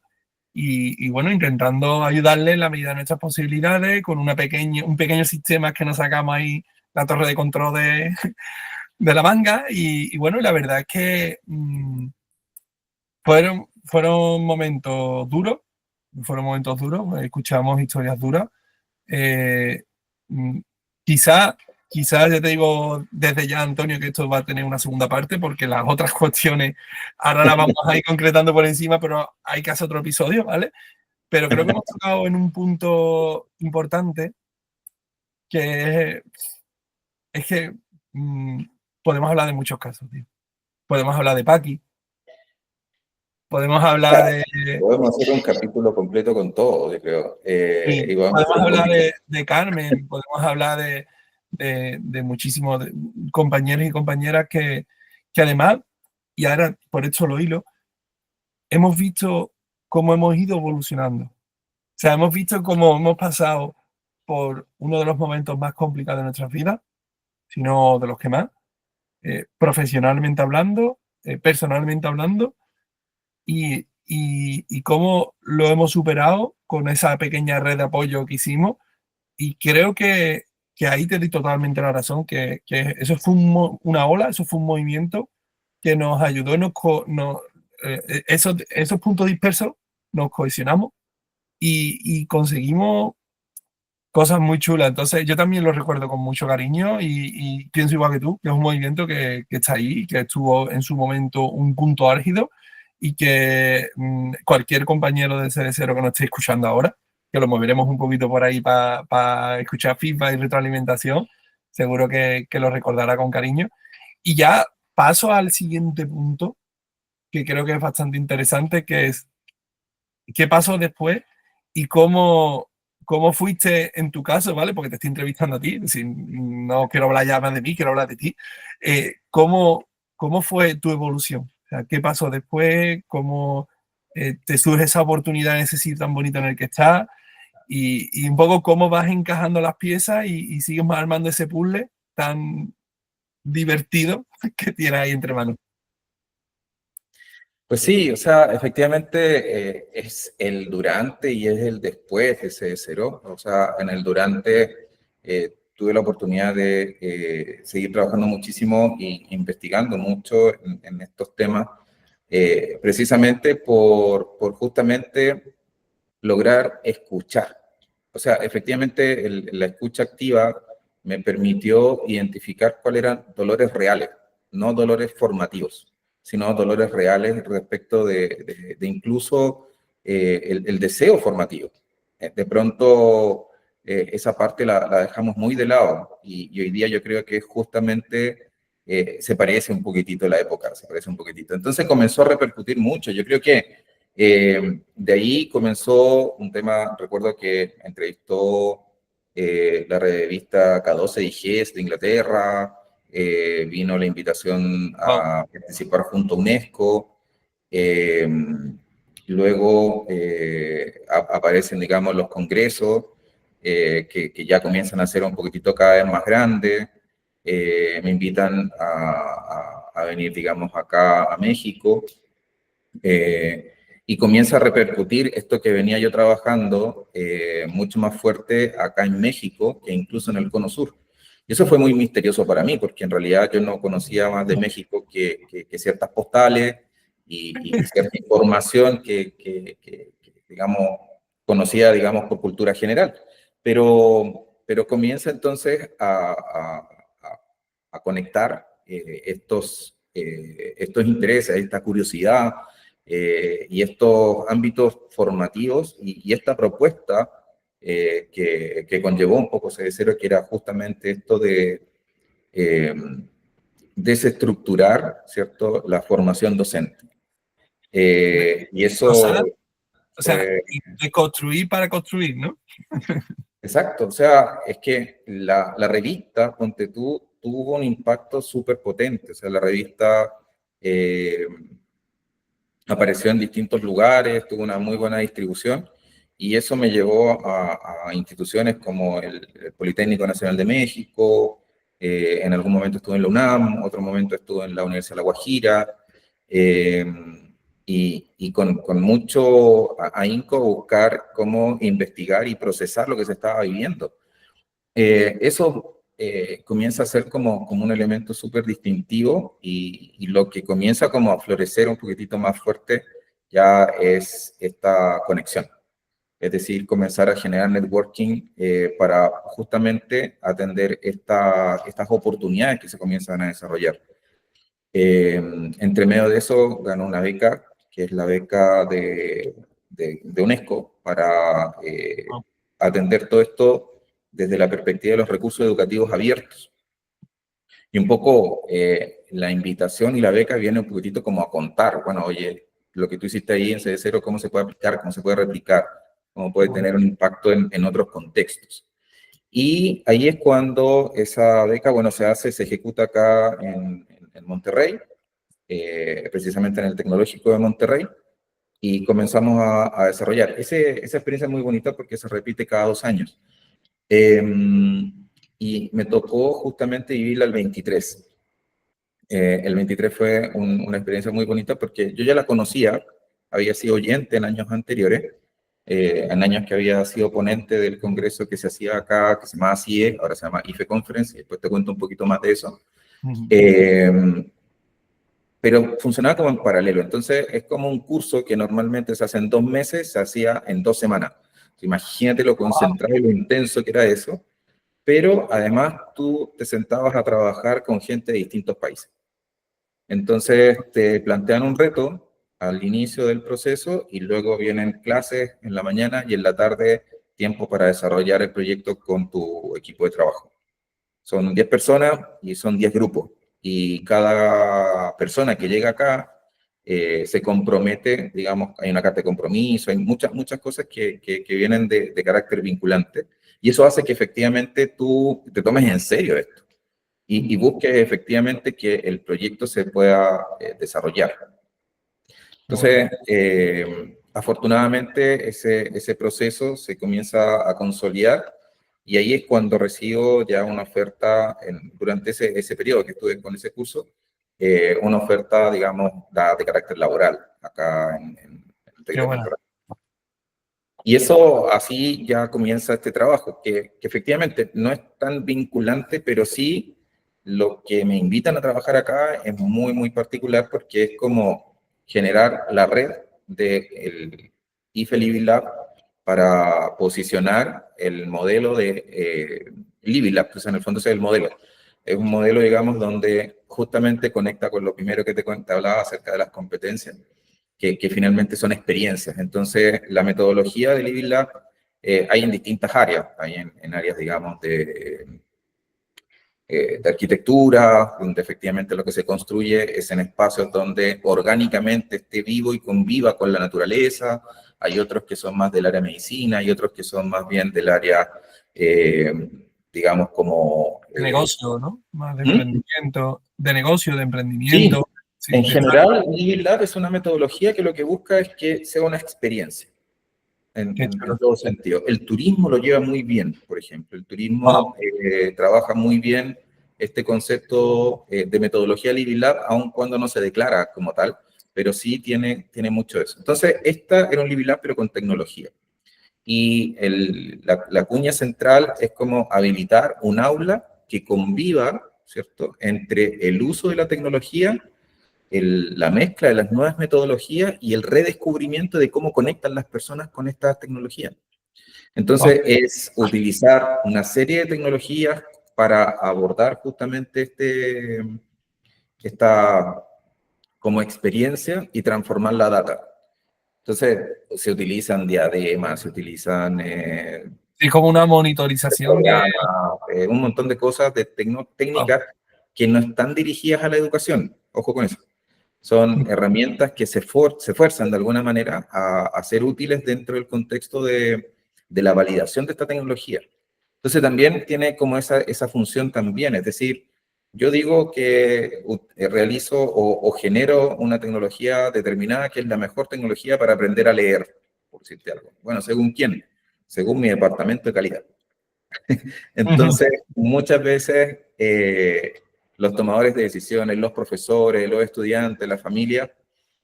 y bueno, intentando ayudarles en la medida de nuestras posibilidades con un pequeño sistema que nos sacamos ahí la torre de control de la manga y bueno, la verdad es que fueron momentos duros, escuchamos historias duras. Mm, quizá, ya te digo desde ya, Antonio, que esto va a tener una segunda parte, porque las otras cuestiones ahora las vamos a ir concretando por encima, pero hay que hacer otro episodio, ¿vale? Pero creo que hemos tocado en un punto importante, que es que podemos hablar de muchos casos, tío. Podemos hablar de Paqui, podemos hablar de... Podemos hacer un capítulo completo con todo, yo creo. Sí, podemos hablar de Carmen, podemos hablar de muchísimos compañeros y compañeras que además, y ahora por esto lo hilo, hemos visto cómo hemos ido evolucionando. O sea, hemos visto cómo hemos pasado por uno de los momentos más complicados de nuestras vidas, si no de los que más, profesionalmente hablando, personalmente hablando, y cómo lo hemos superado con esa pequeña red de apoyo que hicimos. Y creo que ahí te di totalmente la razón, que eso fue una ola, eso fue un movimiento que nos ayudó, esos puntos dispersos nos cohesionamos y conseguimos cosas muy chulas. Entonces yo también lo recuerdo con mucho cariño y pienso igual que tú, que es un movimiento que está ahí, que estuvo en su momento un punto álgido y que cualquier compañero de CD0 que nos esté escuchando ahora, que lo moveremos un poquito por ahí para escuchar feedback y retroalimentación, seguro que lo recordará con cariño. Y ya paso al siguiente punto, que creo que es bastante interesante, que es qué pasó después y cómo fuiste en tu caso, ¿vale? Porque te estoy entrevistando a ti, es decir, no quiero hablar ya más de mí, quiero hablar de ti. ¿Cómo fue tu evolución? O sea, ¿qué pasó después? ¿Cómo te surge esa oportunidad en ese sitio tan bonito en el que estás? Y un poco cómo vas encajando las piezas y sigues armando ese puzzle tan divertido que tienes ahí entre manos. Pues sí, o sea, efectivamente es el durante y es el después de ese cero. O sea, en el durante tuve la oportunidad de seguir trabajando muchísimo e investigando mucho en estos temas, precisamente por justamente lograr escuchar. O sea, efectivamente la escucha activa me permitió identificar cuáles eran dolores reales, no dolores formativos, sino dolores reales respecto de incluso el deseo formativo. De pronto esa parte la dejamos muy de lado y hoy día yo creo que justamente se parece un poquitito a la época, se parece un poquitito. Entonces comenzó a repercutir mucho. Yo creo que de ahí comenzó un tema, recuerdo que entrevistó la revista K12 IGES de Inglaterra, vino la invitación Wow. a participar junto a UNESCO, eh, luego aparecen, digamos, los congresos que ya comienzan a ser un poquitito cada vez más grandes, me invitan a venir, digamos, acá a México, y comienza a repercutir esto que venía yo trabajando mucho más fuerte acá en México que incluso en el Cono Sur. Y eso fue muy misterioso para mí, porque en realidad yo no conocía más de México que ciertas postales y cierta información que, digamos, conocía, digamos, por cultura general. Pero comienza entonces a conectar estos intereses, esta curiosidad, y estos ámbitos formativos y esta propuesta que conllevó un poco C0, que era justamente esto de desestructurar, ¿cierto?, la formación docente. Y eso O sea, fue... de construir para construir, ¿no? Exacto, o sea, es que la revista, ponte tú, tuvo un impacto súper potente, o sea, la revista eh, apareció en distintos lugares, tuvo una muy buena distribución y eso me llevó a instituciones como el Politécnico Nacional de México, en algún momento estuve en la UNAM, otro momento estuve en la Universidad de La Guajira, eh, y con mucho ahínco buscar cómo investigar y procesar lo que se estaba viviendo. Eso comienza a ser como un elemento súper distintivo y lo que comienza como a florecer un poquitito más fuerte ya es esta conexión. Es decir, comenzar a generar networking para justamente atender estas oportunidades que se comienzan a desarrollar. Entre medio de eso ganó una beca, que es la beca de UNESCO, para atender todo esto desde la perspectiva de los recursos educativos abiertos. Y un poco la invitación y la beca viene un poquitito como a contar, bueno, oye, lo que tú hiciste ahí en CD0, cómo se puede aplicar, cómo se puede replicar, cómo puede tener un impacto en otros contextos. Y ahí es cuando esa beca, bueno, se ejecuta acá en Monterrey, precisamente en el Tecnológico de Monterrey, y comenzamos a desarrollar. Esa experiencia es muy bonita porque se repite cada 2 años. Y me tocó justamente vivir al 23. El 23 fue una experiencia muy bonita porque yo ya la conocía, había sido oyente en años anteriores, en años que había sido ponente del congreso que se hacía acá, que se llamaba CIE, ahora se llama IFE Conference, y después te cuento un poquito más de eso. Pero funcionaba como en paralelo. Entonces, es como un curso que normalmente se hace en 2 meses, se hacía en 2 semanas. Imagínate lo concentrado y lo intenso que era eso. Pero además tú te sentabas a trabajar con gente de distintos países. Entonces, te plantean un reto al inicio del proceso y luego vienen clases en la mañana y en la tarde tiempo para desarrollar el proyecto con tu equipo de trabajo. Son 10 personas y son 10 grupos. Y cada persona que llega acá se compromete, digamos, hay una carta de compromiso, hay muchas cosas que vienen de carácter vinculante, y eso hace que efectivamente tú te tomes en serio esto y busques efectivamente que el proyecto se pueda desarrollar. Entonces, afortunadamente ese proceso se comienza a consolidar y ahí es cuando recibo ya una oferta, durante ese periodo que estuve con ese curso, una oferta, digamos, de carácter laboral acá en TEC Qué de bueno. Puerto Rico. Y eso así ya comienza este trabajo, que efectivamente no es tan vinculante, pero sí lo que me invitan a trabajar acá es muy particular porque es como generar la red del IFE Living Lab para posicionar el modelo de Living Lab, pues en el fondo ese es el modelo. Es un modelo, digamos, donde justamente conecta con lo primero que te hablaba acerca de las competencias que finalmente son experiencias. Entonces, la metodología de Living Lab hay en distintas áreas. Hay en áreas, digamos, de arquitectura, donde efectivamente lo que se construye es en espacios donde orgánicamente esté vivo y conviva con la naturaleza. Hay otros que son más del área de medicina, hay otros que son más bien del área, digamos, como... De negocio, ¿no? Más de ¿Mm? emprendimiento, de negocio, de Sí, emprendimiento. Sí, en general, Living Lab es una metodología que lo que busca es que sea una experiencia. qué En chulo. todo sentido. El turismo lo lleva muy bien, por ejemplo. El Wow. turismo trabaja muy bien este concepto de metodología Living Lab, aun cuando no se declara como tal, pero sí tiene mucho de eso. Entonces, esta era un Living Lab, pero con tecnología. Y la cuña central es como habilitar un aula que conviva, ¿cierto?, entre el uso de la tecnología, la mezcla de las nuevas metodologías y el redescubrimiento de cómo conectan las personas con estas tecnologías. Wow. Entonces, es utilizar una serie de tecnologías para abordar justamente esta como experiencia y transformar la data. Entonces, se utilizan diademas, se utilizan Es como una monitorización de. programas, un montón de cosas, de Wow. técnicas que no están dirigidas a la educación. Ojo con eso. Son herramientas que se esfuerzan de alguna manera a ser útiles dentro del contexto de la validación de esta tecnología. Entonces también tiene como esa función también, es decir, yo digo que realizo o genero una tecnología determinada que es la mejor tecnología para aprender a leer, por decirte algo. Bueno, ¿según quién? Según mi departamento de calidad. Ujú. Entonces, muchas veces los tomadores de decisiones, los profesores, los estudiantes, la familia,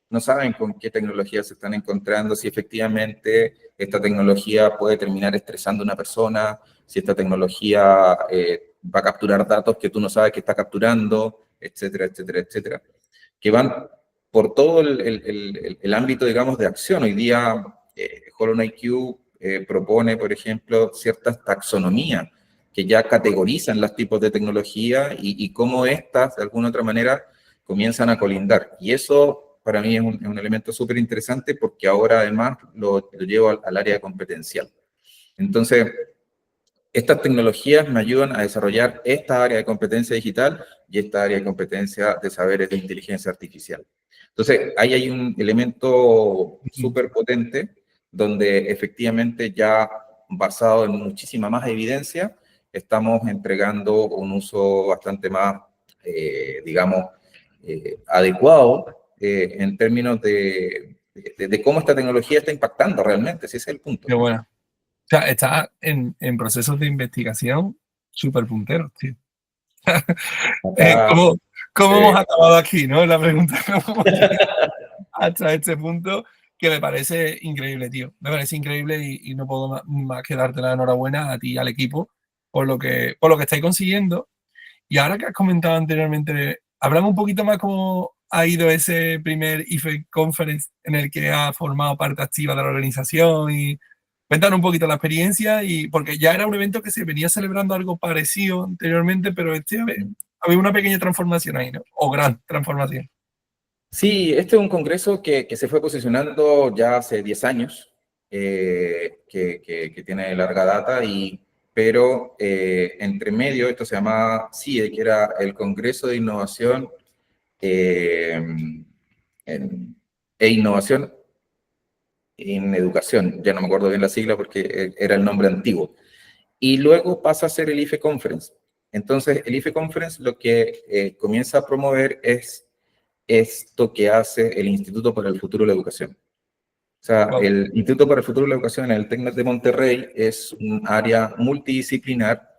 no saben con qué tecnología se están encontrando, si efectivamente esta tecnología puede terminar estresando a una persona, si esta tecnología va a capturar datos que tú no sabes que está capturando, etcétera, etcétera, etcétera, que van por todo el ámbito, digamos, de acción. Hoy día, HolonIQ propone, por ejemplo, ciertas taxonomías que ya categorizan los tipos de tecnología y cómo estas, de alguna otra manera, comienzan a colindar. Y eso para mí es un elemento súper interesante porque ahora además lo llevo al área competencial. Entonces, estas tecnologías me ayudan a desarrollar esta área de competencia digital y esta área de competencia de saberes de inteligencia artificial. Entonces, ahí hay un elemento súper potente donde efectivamente ya basado en muchísima más evidencia, estamos entregando un uso bastante más, digamos, adecuado en términos de cómo esta tecnología está impactando realmente, ese es el punto. Qué bueno. O sea, está en procesos de investigación súper punteros, tío. Acá, ¿Cómo hemos eh, acabado aquí, no? La pregunta, ¿cómo hemos llegado hasta este punto? Que me parece increíble, tío. Me parece increíble y no puedo más que darte la enhorabuena a ti y al equipo por lo que estáis consiguiendo. Y ahora que has comentado anteriormente, hablamos un poquito más cómo ha ido ese primer IFE Conference en el que ha formado parte activa de la organización y cuéntanos un poquito la experiencia y porque ya era un evento que se venía celebrando algo parecido anteriormente, pero había una pequeña transformación ahí, ¿no? O gran transformación. sí, este es un congreso que se fue posicionando ya hace 10 años, que tiene larga data, pero entre medio esto se llama CIE, que era el Congreso de Innovación eh, en- e innovación en educación. Ya no me acuerdo bien la sigla porque era el nombre antiguo. Y luego pasa a ser el IFE Conference. Entonces, el IFE Conference lo que comienza a promover es esto que hace el Instituto para el Futuro de la Educación. O sea, Wow, el Instituto para el Futuro de la Educación en el TECNET de Monterrey es un área multidisciplinar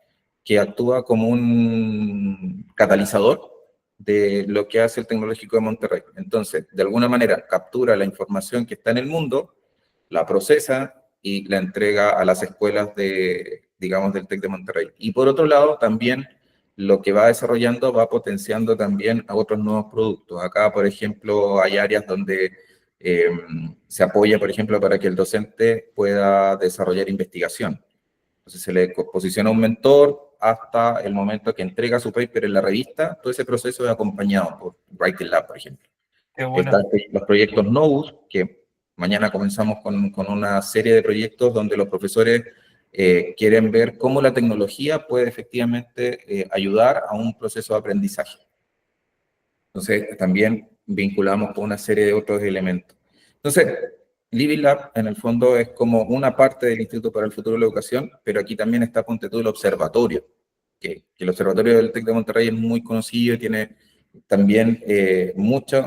que actúa como un catalizador de lo que hace el Tecnológico de Monterrey. Entonces, de alguna manera, captura la información que está en el mundo, la procesa y la entrega a las escuelas de, digamos, del TEC de Monterrey. Y por otro lado, también lo que va desarrollando va potenciando también a otros nuevos productos. Acá, por ejemplo, hay áreas donde eh, se apoya, por ejemplo, para que el docente pueda desarrollar investigación. Entonces se le posiciona un mentor hasta el momento que entrega su paper en la revista. Todo ese proceso es acompañado por Writing Lab, por ejemplo. qué Están bueno. los proyectos Novus, que mañana comenzamos con una serie de proyectos donde los profesores quieren ver cómo la tecnología puede efectivamente ayudar a un proceso de aprendizaje. Entonces, también vinculamos con una serie de otros elementos. Entonces, Living Lab, en el fondo, es como una parte del Instituto para el Futuro de la Educación, pero aquí también está, ponte tú, el observatorio, que el observatorio del TEC de Monterrey es muy conocido y tiene también mucha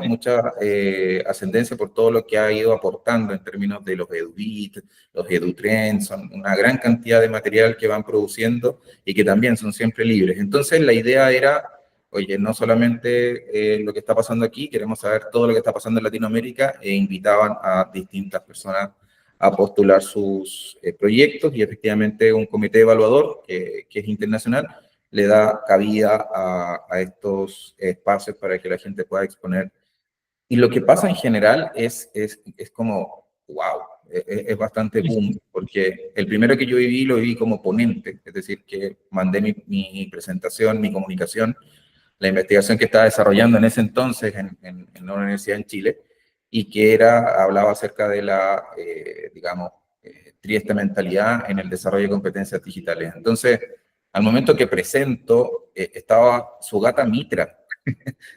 ascendencia por todo lo que ha ido aportando en términos de los EduBit, los EduTrends, son una gran cantidad de material que van produciendo y que también son siempre libres. Entonces, la idea era oye, no solamente lo que está pasando aquí, queremos saber todo lo que está pasando en Latinoamérica e invitaban a distintas personas a postular sus proyectos y efectivamente un comité evaluador que es internacional le da cabida a estos espacios para que la gente pueda exponer. Y lo que pasa en general es como, wow, es bastante boom, porque el primero que yo viví lo viví como ponente, es decir, que mandé mi presentación, mi comunicación la investigación que estaba desarrollando en ese entonces en una universidad en Chile y que hablaba acerca de la, digamos, trieste mentalidad en el desarrollo de competencias digitales. Entonces, al momento que presento, estaba su gata Mitra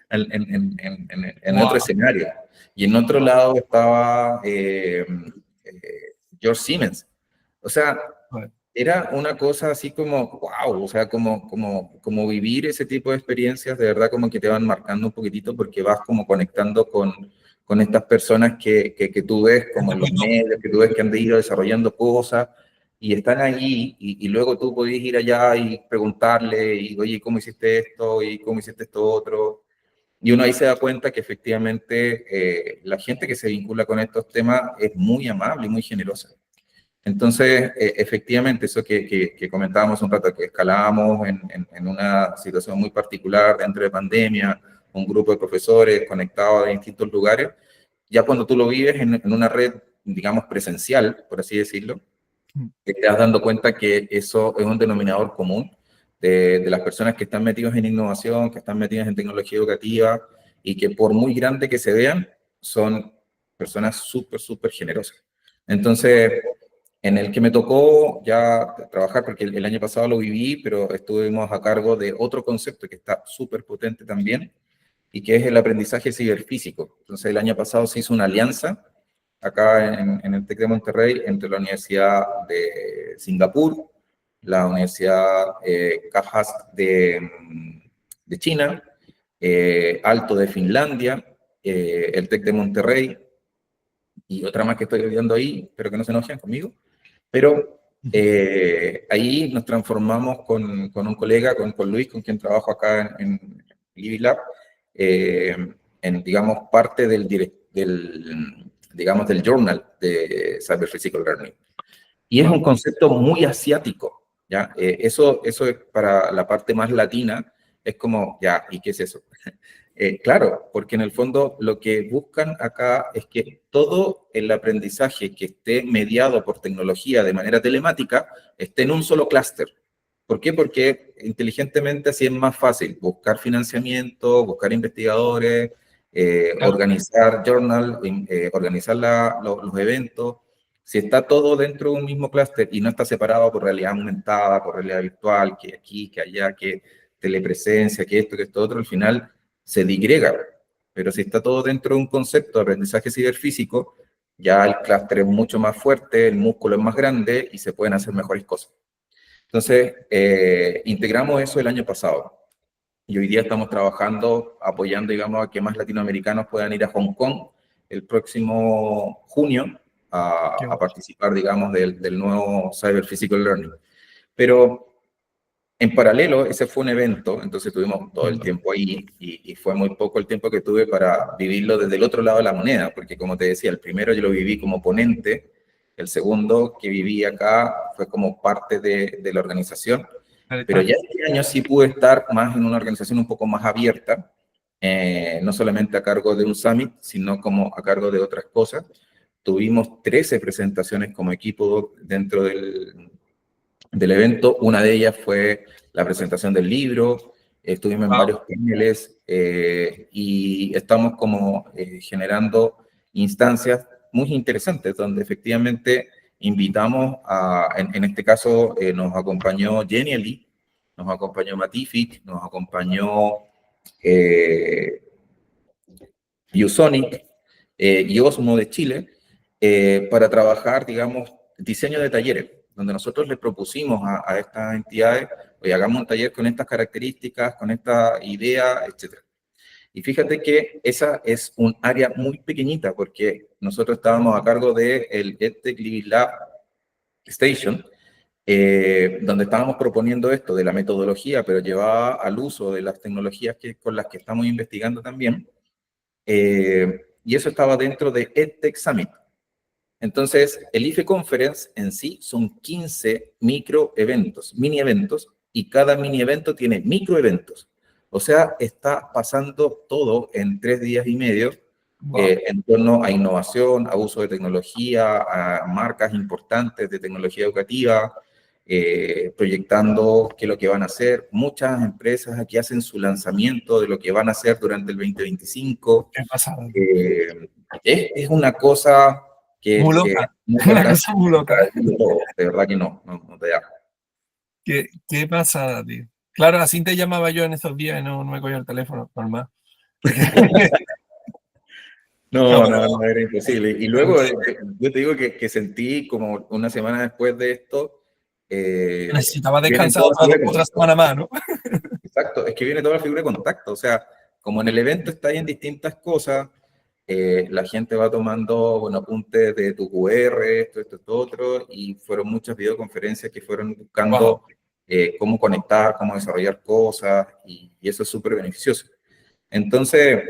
en otro Wow. escenario y en otro lado estaba George Siemens. O sea, era una cosa así como, wow, o sea, como vivir ese tipo de experiencias, de verdad como que te van marcando un poquitito porque vas como conectando con estas personas que tú ves como en los medios, que tú ves que han ido desarrollando cosas y están allí y luego tú podés ir allá y preguntarle y, oye, ¿cómo hiciste esto? ¿Y cómo hiciste esto otro? Y uno ahí se da cuenta que efectivamente la gente que se vincula con estos temas es muy amable y muy generosa. Entonces, efectivamente, eso que comentábamos un rato, que escalábamos en una situación muy particular dentro de pandemia, un grupo de profesores conectados de distintos lugares, ya cuando tú lo vives en una red, digamos, presencial, por así decirlo, te das dando cuenta que eso es un denominador común de las personas que están metidos en innovación, que están metidas en tecnología educativa y que por muy grande que se vean, son personas súper generosas. Entonces, en el que me tocó ya trabajar, porque el año pasado lo viví, pero estuvimos a cargo de otro concepto que está súper potente también, y que es el aprendizaje ciberfísico. Entonces, el año pasado se hizo una alianza acá en el TEC de Monterrey entre la Universidad de Singapur, la Universidad Cajas de China, Alto de Finlandia, el TEC de Monterrey y otra más que estoy olvidando ahí, pero que no se enojen conmigo. Pero ahí nos transformamos con un colega, con Luis, con quien trabajo acá en Libby Lab, en, digamos, parte digamos, del journal de Cyber Physical Learning. Y es un Wow. concepto muy asiático, ¿ya? Eso es para la parte más latina, es como, ya, ¿y qué es eso? Claro, porque en el fondo lo que buscan acá es que todo el aprendizaje que esté mediado por tecnología de manera telemática esté en un solo clúster. ¿Por qué? Porque inteligentemente así es más fácil buscar financiamiento, buscar investigadores, Claro. organizar journal, organizar los eventos. Si está todo dentro de un mismo clúster y no está separado por realidad aumentada, por realidad virtual, que aquí, que allá, que telepresencia, que esto otro, al final se digrega. pero si está todo dentro de un concepto de aprendizaje ciberfísico, ya el clúster es mucho más fuerte, el músculo es más grande y se pueden hacer mejores cosas. Entonces, integramos eso el año pasado. Y hoy día estamos trabajando, apoyando, digamos, a que más latinoamericanos puedan ir a Hong Kong el próximo junio a participar, digamos, del nuevo Cyber Physical Learning. Pero en paralelo, ese fue un evento, entonces tuvimos todo el tiempo ahí y fue muy poco el tiempo que tuve para vivirlo desde el otro lado de la moneda, porque como te decía, el primero yo lo viví como ponente, el segundo que viví acá fue como parte de la organización, pero ya este año sí pude estar más en una organización un poco más abierta, no solamente a cargo de un summit, sino como a cargo de otras cosas. Tuvimos 13 presentaciones como equipo dentro del evento. Una de ellas fue la presentación del libro, estuvimos en varios paneles y estamos como generando instancias muy interesantes donde efectivamente invitamos en este caso nos acompañó Genially, nos acompañó Matific, nos acompañó Usonic y Osmo de Chile para trabajar, digamos, diseño de talleres, donde nosotros le propusimos a estas entidades, oye, hagamos un taller con estas características, con esta idea, etc. Y fíjate que esa es un área muy pequeñita, porque nosotros estábamos a cargo del EdTech Living Lab Station, donde estábamos proponiendo esto de la metodología, pero llevada al uso de las tecnologías con las que estamos investigando también. Y eso estaba dentro de EdTech Summit. Entonces, el IFE Conference en sí son 15 microeventos, mini eventos, y cada mini evento tiene microeventos. O sea, está pasando todo en 3 días y medio en torno a innovación, a uso de tecnología, a marcas importantes de tecnología educativa, proyectando qué es lo que van a hacer. Muchas empresas aquí hacen su lanzamiento de lo que van a hacer durante el 2025. ¿Qué pasa? Es una cosa que Muy loca. no te alcanza Muy loca. de verdad que no te da. ¿Qué pasa, tío? Claro, así te llamaba yo en esos días y no me cogía el teléfono, normal. No, era imposible. Y luego yo te digo que sentí como una semana después de esto. Necesitaba viene descansar toda la figura de otra contacto. semana más, ¿no? Exacto, es que viene toda la figura de contacto. O sea, como en el evento está ahí en distintas cosas, la gente va tomando bueno, apuntes de tu QR, esto, otro, y fueron muchas videoconferencias que fueron buscando cómo conectar, cómo desarrollar cosas, y eso es súper beneficioso. Entonces,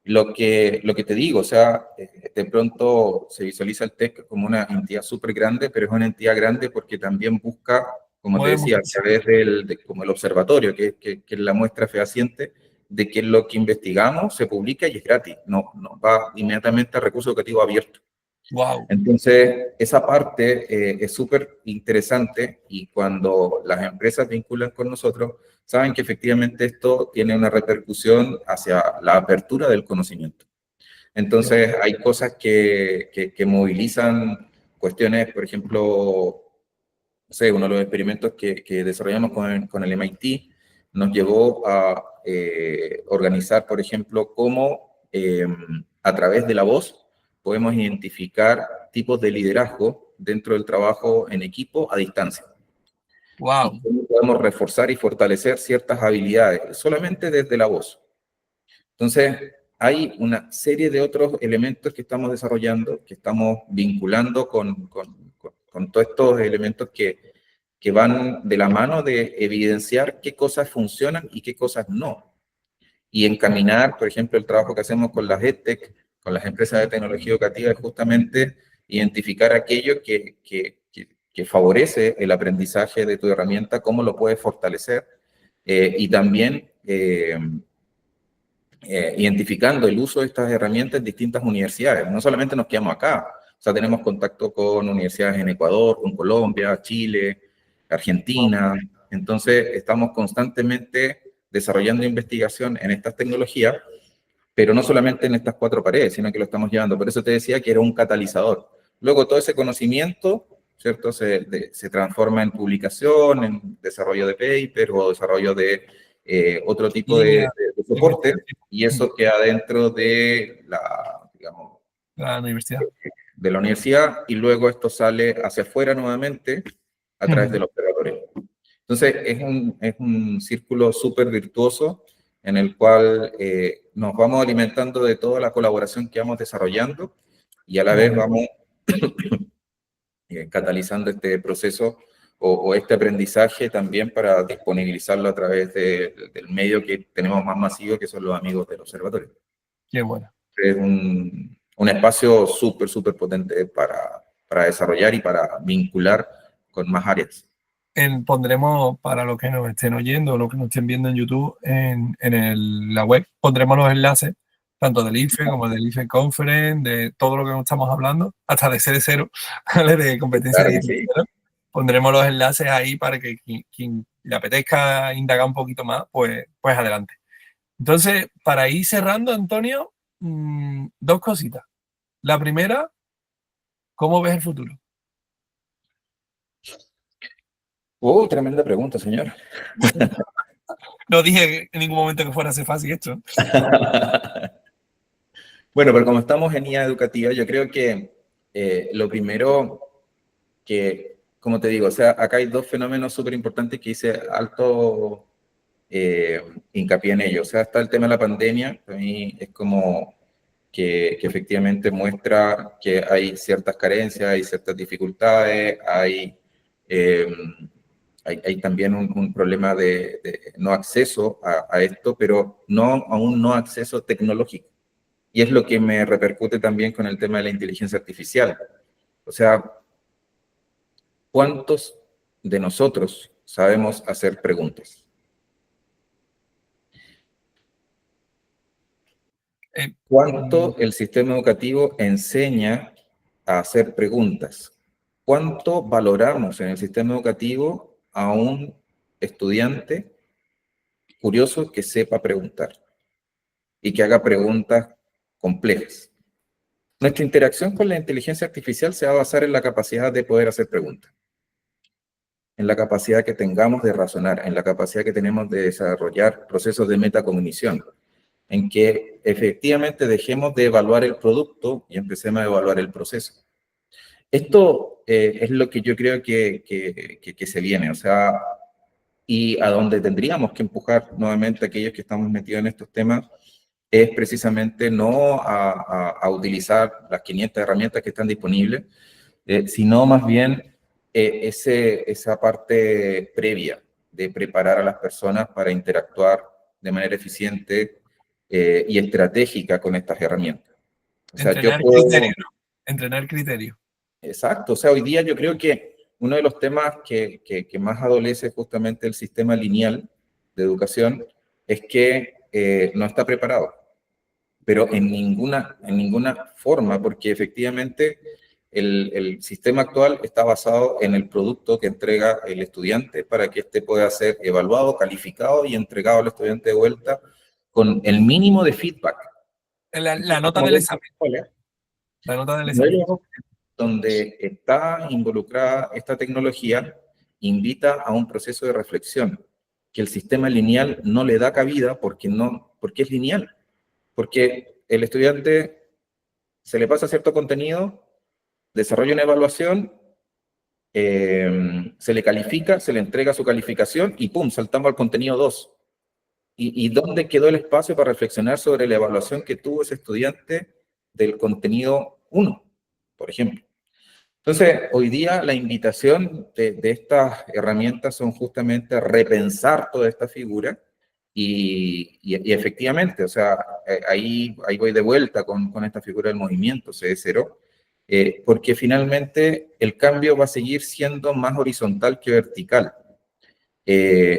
lo que te digo, o sea, de pronto se visualiza el TEC como una entidad súper grande, pero es una entidad grande porque también busca, como te decía, a través como el observatorio, que es la muestra fehaciente de que lo que investigamos se publica y es gratis, no va inmediatamente a recurso educativo abierto. Wow. Entonces, esa parte es súper interesante y cuando las empresas vinculan con nosotros, saben que efectivamente esto tiene una repercusión hacia la apertura del conocimiento. Entonces, hay cosas que movilizan cuestiones, por ejemplo, no sé, uno de los experimentos que desarrollamos con el MIT nos llevó a organizar, por ejemplo, cómo a través de la voz podemos identificar tipos de liderazgo dentro del trabajo en equipo a distancia. Wow. Y cómo podemos reforzar y fortalecer ciertas habilidades solamente desde la voz. Entonces, hay una serie de otros elementos que estamos desarrollando, que estamos vinculando con todos estos elementos que van de la mano de evidenciar qué cosas funcionan y qué cosas no. Y encaminar, por ejemplo, el trabajo que hacemos con las EdTech, con las empresas de tecnología educativa, es justamente identificar aquello que favorece el aprendizaje de tu herramienta, cómo lo puedes fortalecer, y también identificando el uso de estas herramientas en distintas universidades. No solamente nos quedamos acá, o sea, tenemos contacto con universidades en Ecuador, con Colombia, Chile, Argentina. Entonces, estamos constantemente desarrollando investigación en estas tecnologías, pero no solamente en estas 4 paredes, sino que lo estamos llevando. Por eso te decía que era un catalizador. Luego, todo ese conocimiento, ¿cierto? Se transforma en publicación, en desarrollo de paper o desarrollo de otro tipo de soporte, y eso queda dentro de digamos, la universidad. de la universidad, y luego esto sale hacia afuera nuevamente a través del observatorio. Entonces, es un círculo súper virtuoso en el cual nos vamos alimentando de toda la colaboración que vamos desarrollando y a la vez vamos catalizando este proceso o este aprendizaje también para disponibilizarlo a través del medio que tenemos más masivo, que son los amigos del observatorio. Qué bueno. Es un espacio súper, súper potente para desarrollar y para vincular con más áreas. Pondremos, para los que nos estén oyendo o los que nos estén viendo en YouTube, la web, pondremos los enlaces, tanto del IFE como del IFE Conference, de todo lo que nos estamos hablando, hasta de sede cero, ¿vale? De competencia Claro de sí. cero. Pondremos los enlaces ahí para que quien le apetezca indagar un poquito más, pues adelante. Entonces, para ir cerrando, Antonio, dos cositas. La primera, ¿cómo ves el futuro? Tremenda pregunta, señor. No dije en ningún momento que fuera a ser fácil esto. Bueno, pero como estamos en IA educativa, yo creo que lo primero que, como te digo, o sea, acá hay dos fenómenos súper importantes que hice alto hincapié en ellos. O sea, está el tema de la pandemia, para mí es como que efectivamente muestra que hay ciertas carencias, hay ciertas dificultades, hay también un problema de no acceso a esto, pero no a un no acceso tecnológico. Y es lo que me repercute también con el tema de la inteligencia artificial. O sea, ¿cuántos de nosotros sabemos hacer preguntas? ¿Cuánto el sistema educativo enseña a hacer preguntas? ¿Cuánto valoramos en el sistema educativo a un estudiante curioso que sepa preguntar y que haga preguntas complejas? Nuestra interacción con la inteligencia artificial se va a basar en la capacidad de poder hacer preguntas, en la capacidad que tengamos de razonar, en la capacidad que tenemos de desarrollar procesos de metacognición, en que efectivamente dejemos de evaluar el producto y empecemos a evaluar el proceso. Esto es lo que yo creo que se viene, o sea, y a donde tendríamos que empujar nuevamente a aquellos que estamos metidos en estos temas, es precisamente no a utilizar las 500 herramientas que están disponibles, sino más bien esa parte previa de preparar a las personas para interactuar de manera eficiente y estratégica con estas herramientas. O sea, Entrenar yo puedo... criterio, ¿no? Entrenar criterio. Exacto, o sea, hoy día yo creo que uno de los temas que más adolece justamente el sistema lineal de educación es que no está preparado, pero en ninguna forma, porque efectivamente el sistema actual está basado en el producto que entrega el estudiante para que éste pueda ser evaluado, calificado y entregado al estudiante de vuelta con el mínimo de feedback. La nota del examen. La nota del examen. Donde está involucrada esta tecnología, invita a un proceso de reflexión que el sistema lineal no le da cabida porque es lineal. Porque el estudiante se le pasa cierto contenido, desarrolla una evaluación, se le califica, se le entrega su calificación y ¡pum! Saltamos al contenido 2. ¿Y dónde quedó el espacio para reflexionar sobre la evaluación que tuvo ese estudiante del contenido 1, por ejemplo? Entonces, hoy día la invitación de estas herramientas son justamente repensar toda esta figura y efectivamente, o sea, ahí voy de vuelta con esta figura del movimiento CD0, porque finalmente el cambio va a seguir siendo más horizontal que vertical.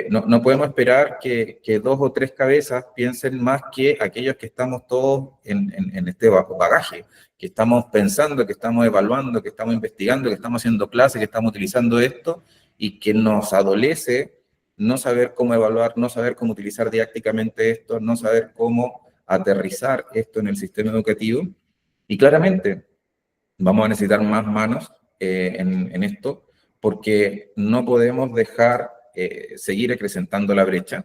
No podemos esperar que dos o tres cabezas piensen más que aquellos que estamos todos en este bagaje, que estamos pensando, que estamos evaluando, que estamos investigando, que estamos haciendo clases, que estamos utilizando esto y que nos adolece no saber cómo evaluar, no saber cómo utilizar didácticamente esto, no saber cómo aterrizar esto en el sistema educativo. Y claramente vamos a necesitar más manos en esto porque no podemos dejar seguir acrecentando la brecha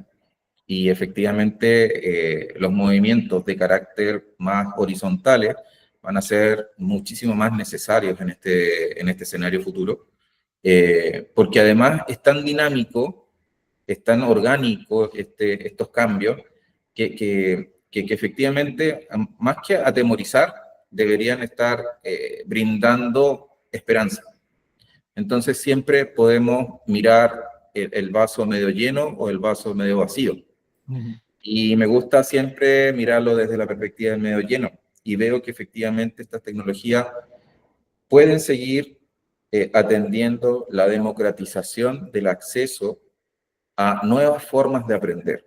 y efectivamente los movimientos de carácter más horizontales van a ser muchísimo más necesarios en este escenario futuro, porque además es tan dinámico, es tan orgánico estos cambios, que efectivamente, más que atemorizar, deberían estar brindando esperanza. Entonces siempre podemos mirar el vaso medio lleno o el vaso medio vacío. Y me gusta siempre mirarlo desde la perspectiva del medio lleno. Y veo que efectivamente estas tecnologías pueden seguir atendiendo la democratización del acceso a nuevas formas de aprender,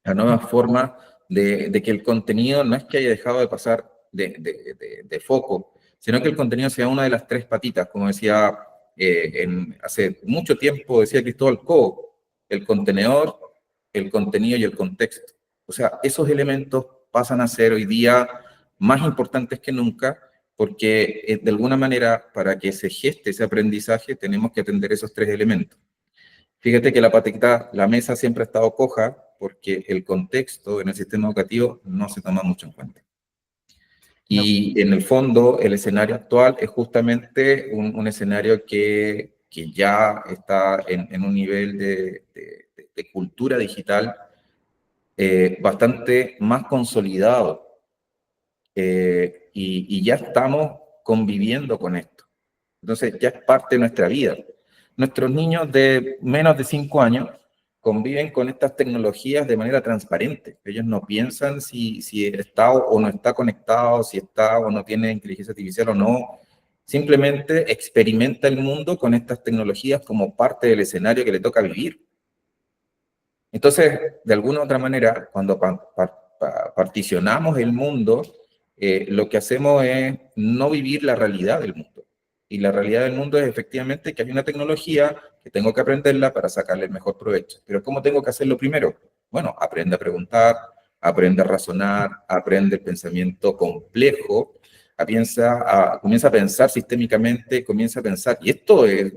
a nuevas formas de que el contenido no es que haya dejado de pasar de foco, sino que el contenido sea una de las tres patitas, como decía hace mucho tiempo, decía Cristóbal Cobo, el contenedor, el contenido y el contexto. O sea, esos elementos pasan a ser hoy día más importantes que nunca, porque de alguna manera, para que se geste ese aprendizaje, tenemos que atender esos tres elementos. Fíjate que la mesa siempre ha estado coja porque el contexto en el sistema educativo no se toma mucho en cuenta. Y en el fondo, el escenario actual es justamente un escenario que ya está en un nivel de cultura digital bastante más consolidado. Y ya estamos conviviendo con esto. Entonces, ya es parte de nuestra vida. Nuestros niños de menos de 5 años conviven con estas tecnologías de manera transparente. Ellos no piensan si está o no está conectado, si está o no tiene inteligencia artificial o no. Simplemente experimenta el mundo con estas tecnologías como parte del escenario que le toca vivir. Entonces, de alguna u otra manera, cuando particionamos el mundo, lo que hacemos es no vivir la realidad del mundo. Y la realidad del mundo es efectivamente que hay una tecnología que tengo que aprenderla para sacarle el mejor provecho. Pero ¿cómo tengo que hacerlo primero? Bueno, aprende a preguntar, aprende a razonar, aprende el pensamiento complejo, comienza a pensar sistémicamente, comienza a pensar. Y esto es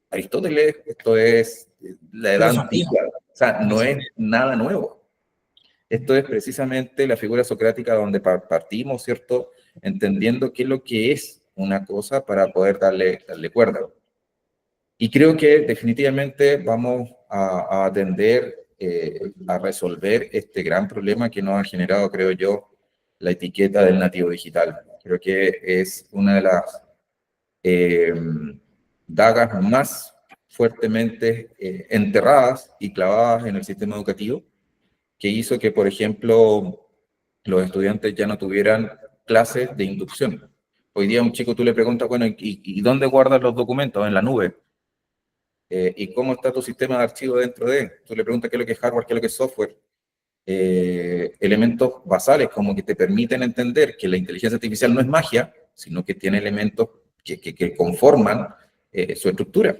Aristóteles, esto es la edad antigua, o sea, no es nada nuevo. Esto es precisamente la figura socrática donde partimos, ¿cierto? Entendiendo qué es lo que es una cosa para poder darle cuerda. Y creo que definitivamente vamos a atender a resolver este gran problema que nos ha generado, creo yo, la etiqueta del nativo digital. Creo que es una de las dagas más fuertemente enterradas y clavadas en el sistema educativo, que hizo que, por ejemplo, los estudiantes ya no tuvieran clases de inducción. Hoy día a un chico tú le preguntas, bueno, ¿y dónde guardas los documentos? En la nube. ¿Y cómo está tu sistema de archivo dentro de? Tú le preguntas qué es lo que es hardware, qué es lo que es software. Elementos basales como que te permiten entender que la inteligencia artificial no es magia, sino que tiene elementos que conforman su estructura.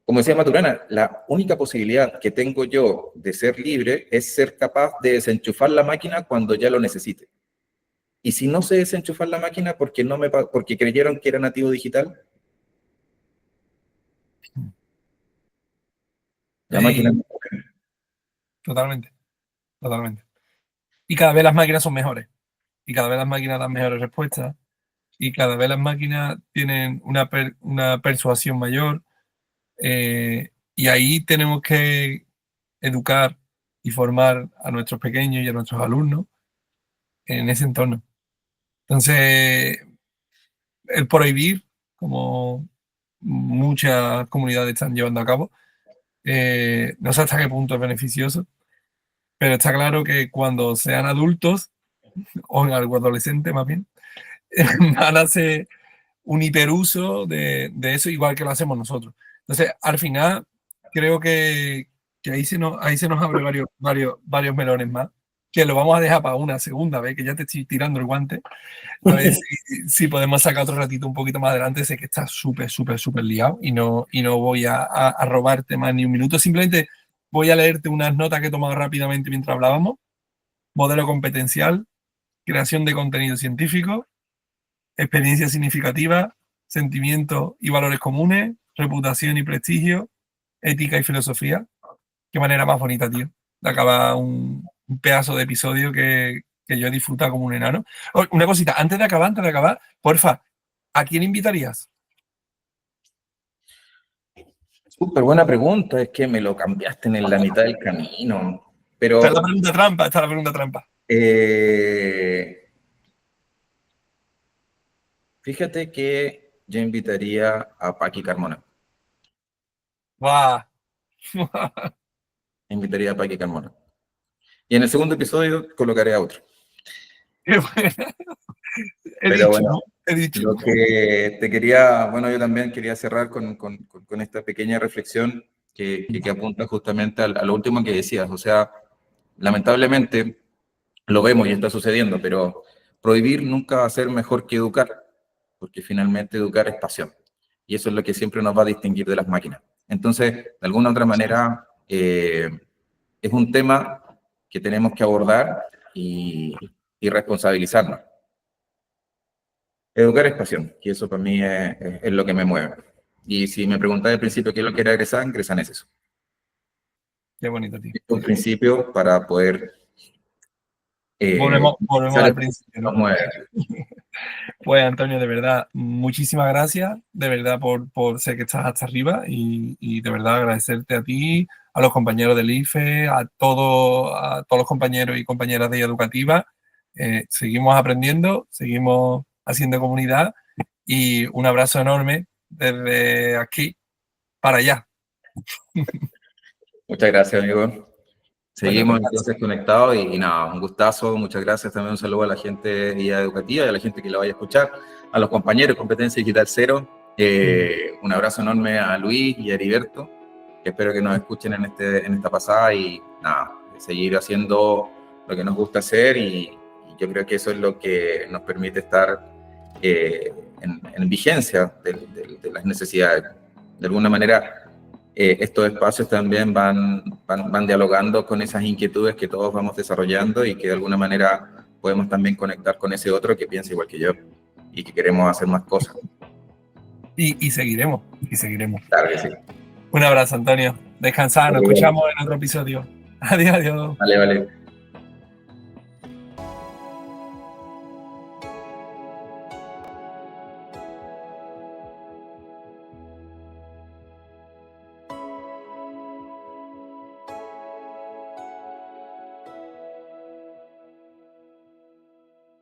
Como decía Maturana, la única posibilidad que tengo yo de ser libre es ser capaz de desenchufar la máquina cuando ya lo necesite. Y si no sé desenchufar la máquina porque creyeron que era nativo digital, la máquina... Totalmente, totalmente. Y cada vez las máquinas son mejores. Y cada vez las máquinas dan mejores respuestas. Y cada vez las máquinas tienen una persuasión mayor. Y ahí tenemos que educar y formar a nuestros pequeños y a nuestros alumnos en ese entorno. Entonces, el prohibir, como muchas comunidades están llevando a cabo, no sé hasta qué punto es beneficioso, pero está claro que cuando sean adultos, o algo adolescente más bien, van a hacer un hiperuso de eso igual que lo hacemos nosotros. Entonces, al final, creo que ahí se nos abre varios melones más, que lo vamos a dejar para una segunda vez, que ya te estoy tirando el guante, a ver si podemos sacar otro ratito un poquito más adelante. Sé que estás súper liado y no voy a robarte más ni un minuto. Simplemente voy a leerte unas notas que he tomado rápidamente mientras hablábamos. Modelo competencial, creación de contenido científico, experiencia significativa, sentimientos y valores comunes, reputación y prestigio, ética y filosofía. Qué manera más bonita, tío. de acabar un pedazo de episodio que yo he disfrutado como un enano. Una cosita, antes de acabar, porfa, ¿a quién invitarías? Súper buena pregunta, es que me lo cambiaste en la mitad del camino. Pero Esta es la pregunta trampa. Fíjate que yo invitaría a Paqui Carmona. ¡Guau! Invitaría a Paqui Carmona. Y en el segundo episodio colocaré a otro. ¡Qué buena! Pero bueno, He dicho. lo que te quería, bueno, yo también quería cerrar con esta pequeña reflexión que apunta justamente a lo último que decías. O sea, lamentablemente lo vemos y está sucediendo, pero prohibir nunca va a ser mejor que educar, porque finalmente educar es pasión. Y eso es lo que siempre nos va a distinguir de las máquinas. Entonces, de alguna u otra manera, es un tema que tenemos que abordar y responsabilizarnos. Educar es pasión, y eso para mí es lo que me mueve. Y si me preguntas al principio qué es lo que era Gresan es eso. Qué bonito, tío. Es un principio para poder... Volvemos al principio, nos ¿no? mueve. Pues Antonio, de verdad, muchísimas gracias, de verdad, por ser que estás hasta arriba y de verdad agradecerte a ti, a los compañeros del IFE, a todos los compañeros y compañeras de educativa. Seguimos aprendiendo, seguimos haciendo comunidad y un abrazo enorme desde aquí para allá. Muchas gracias, amigo. Seguimos Bueno, entonces conectados y nada, un gustazo, muchas gracias, también un saludo a la gente de Guía Educativa y a la gente que la vaya a escuchar, a los compañeros de Competencia Digital Cero, un abrazo enorme a Luis y a Heriberto, que espero que nos escuchen en esta pasada y nada, seguir haciendo lo que nos gusta hacer y yo creo que eso es lo que nos permite estar en vigencia de las necesidades. De alguna manera, estos espacios también van dialogando con esas inquietudes que todos vamos desarrollando y que de alguna manera podemos también conectar con ese otro que piensa igual que yo y que queremos hacer más cosas. y seguiremos. Claro que sí. Un abrazo, Antonio. Descansar, nos escuchamos en otro episodio. Adiós, adiós. Vale, vale.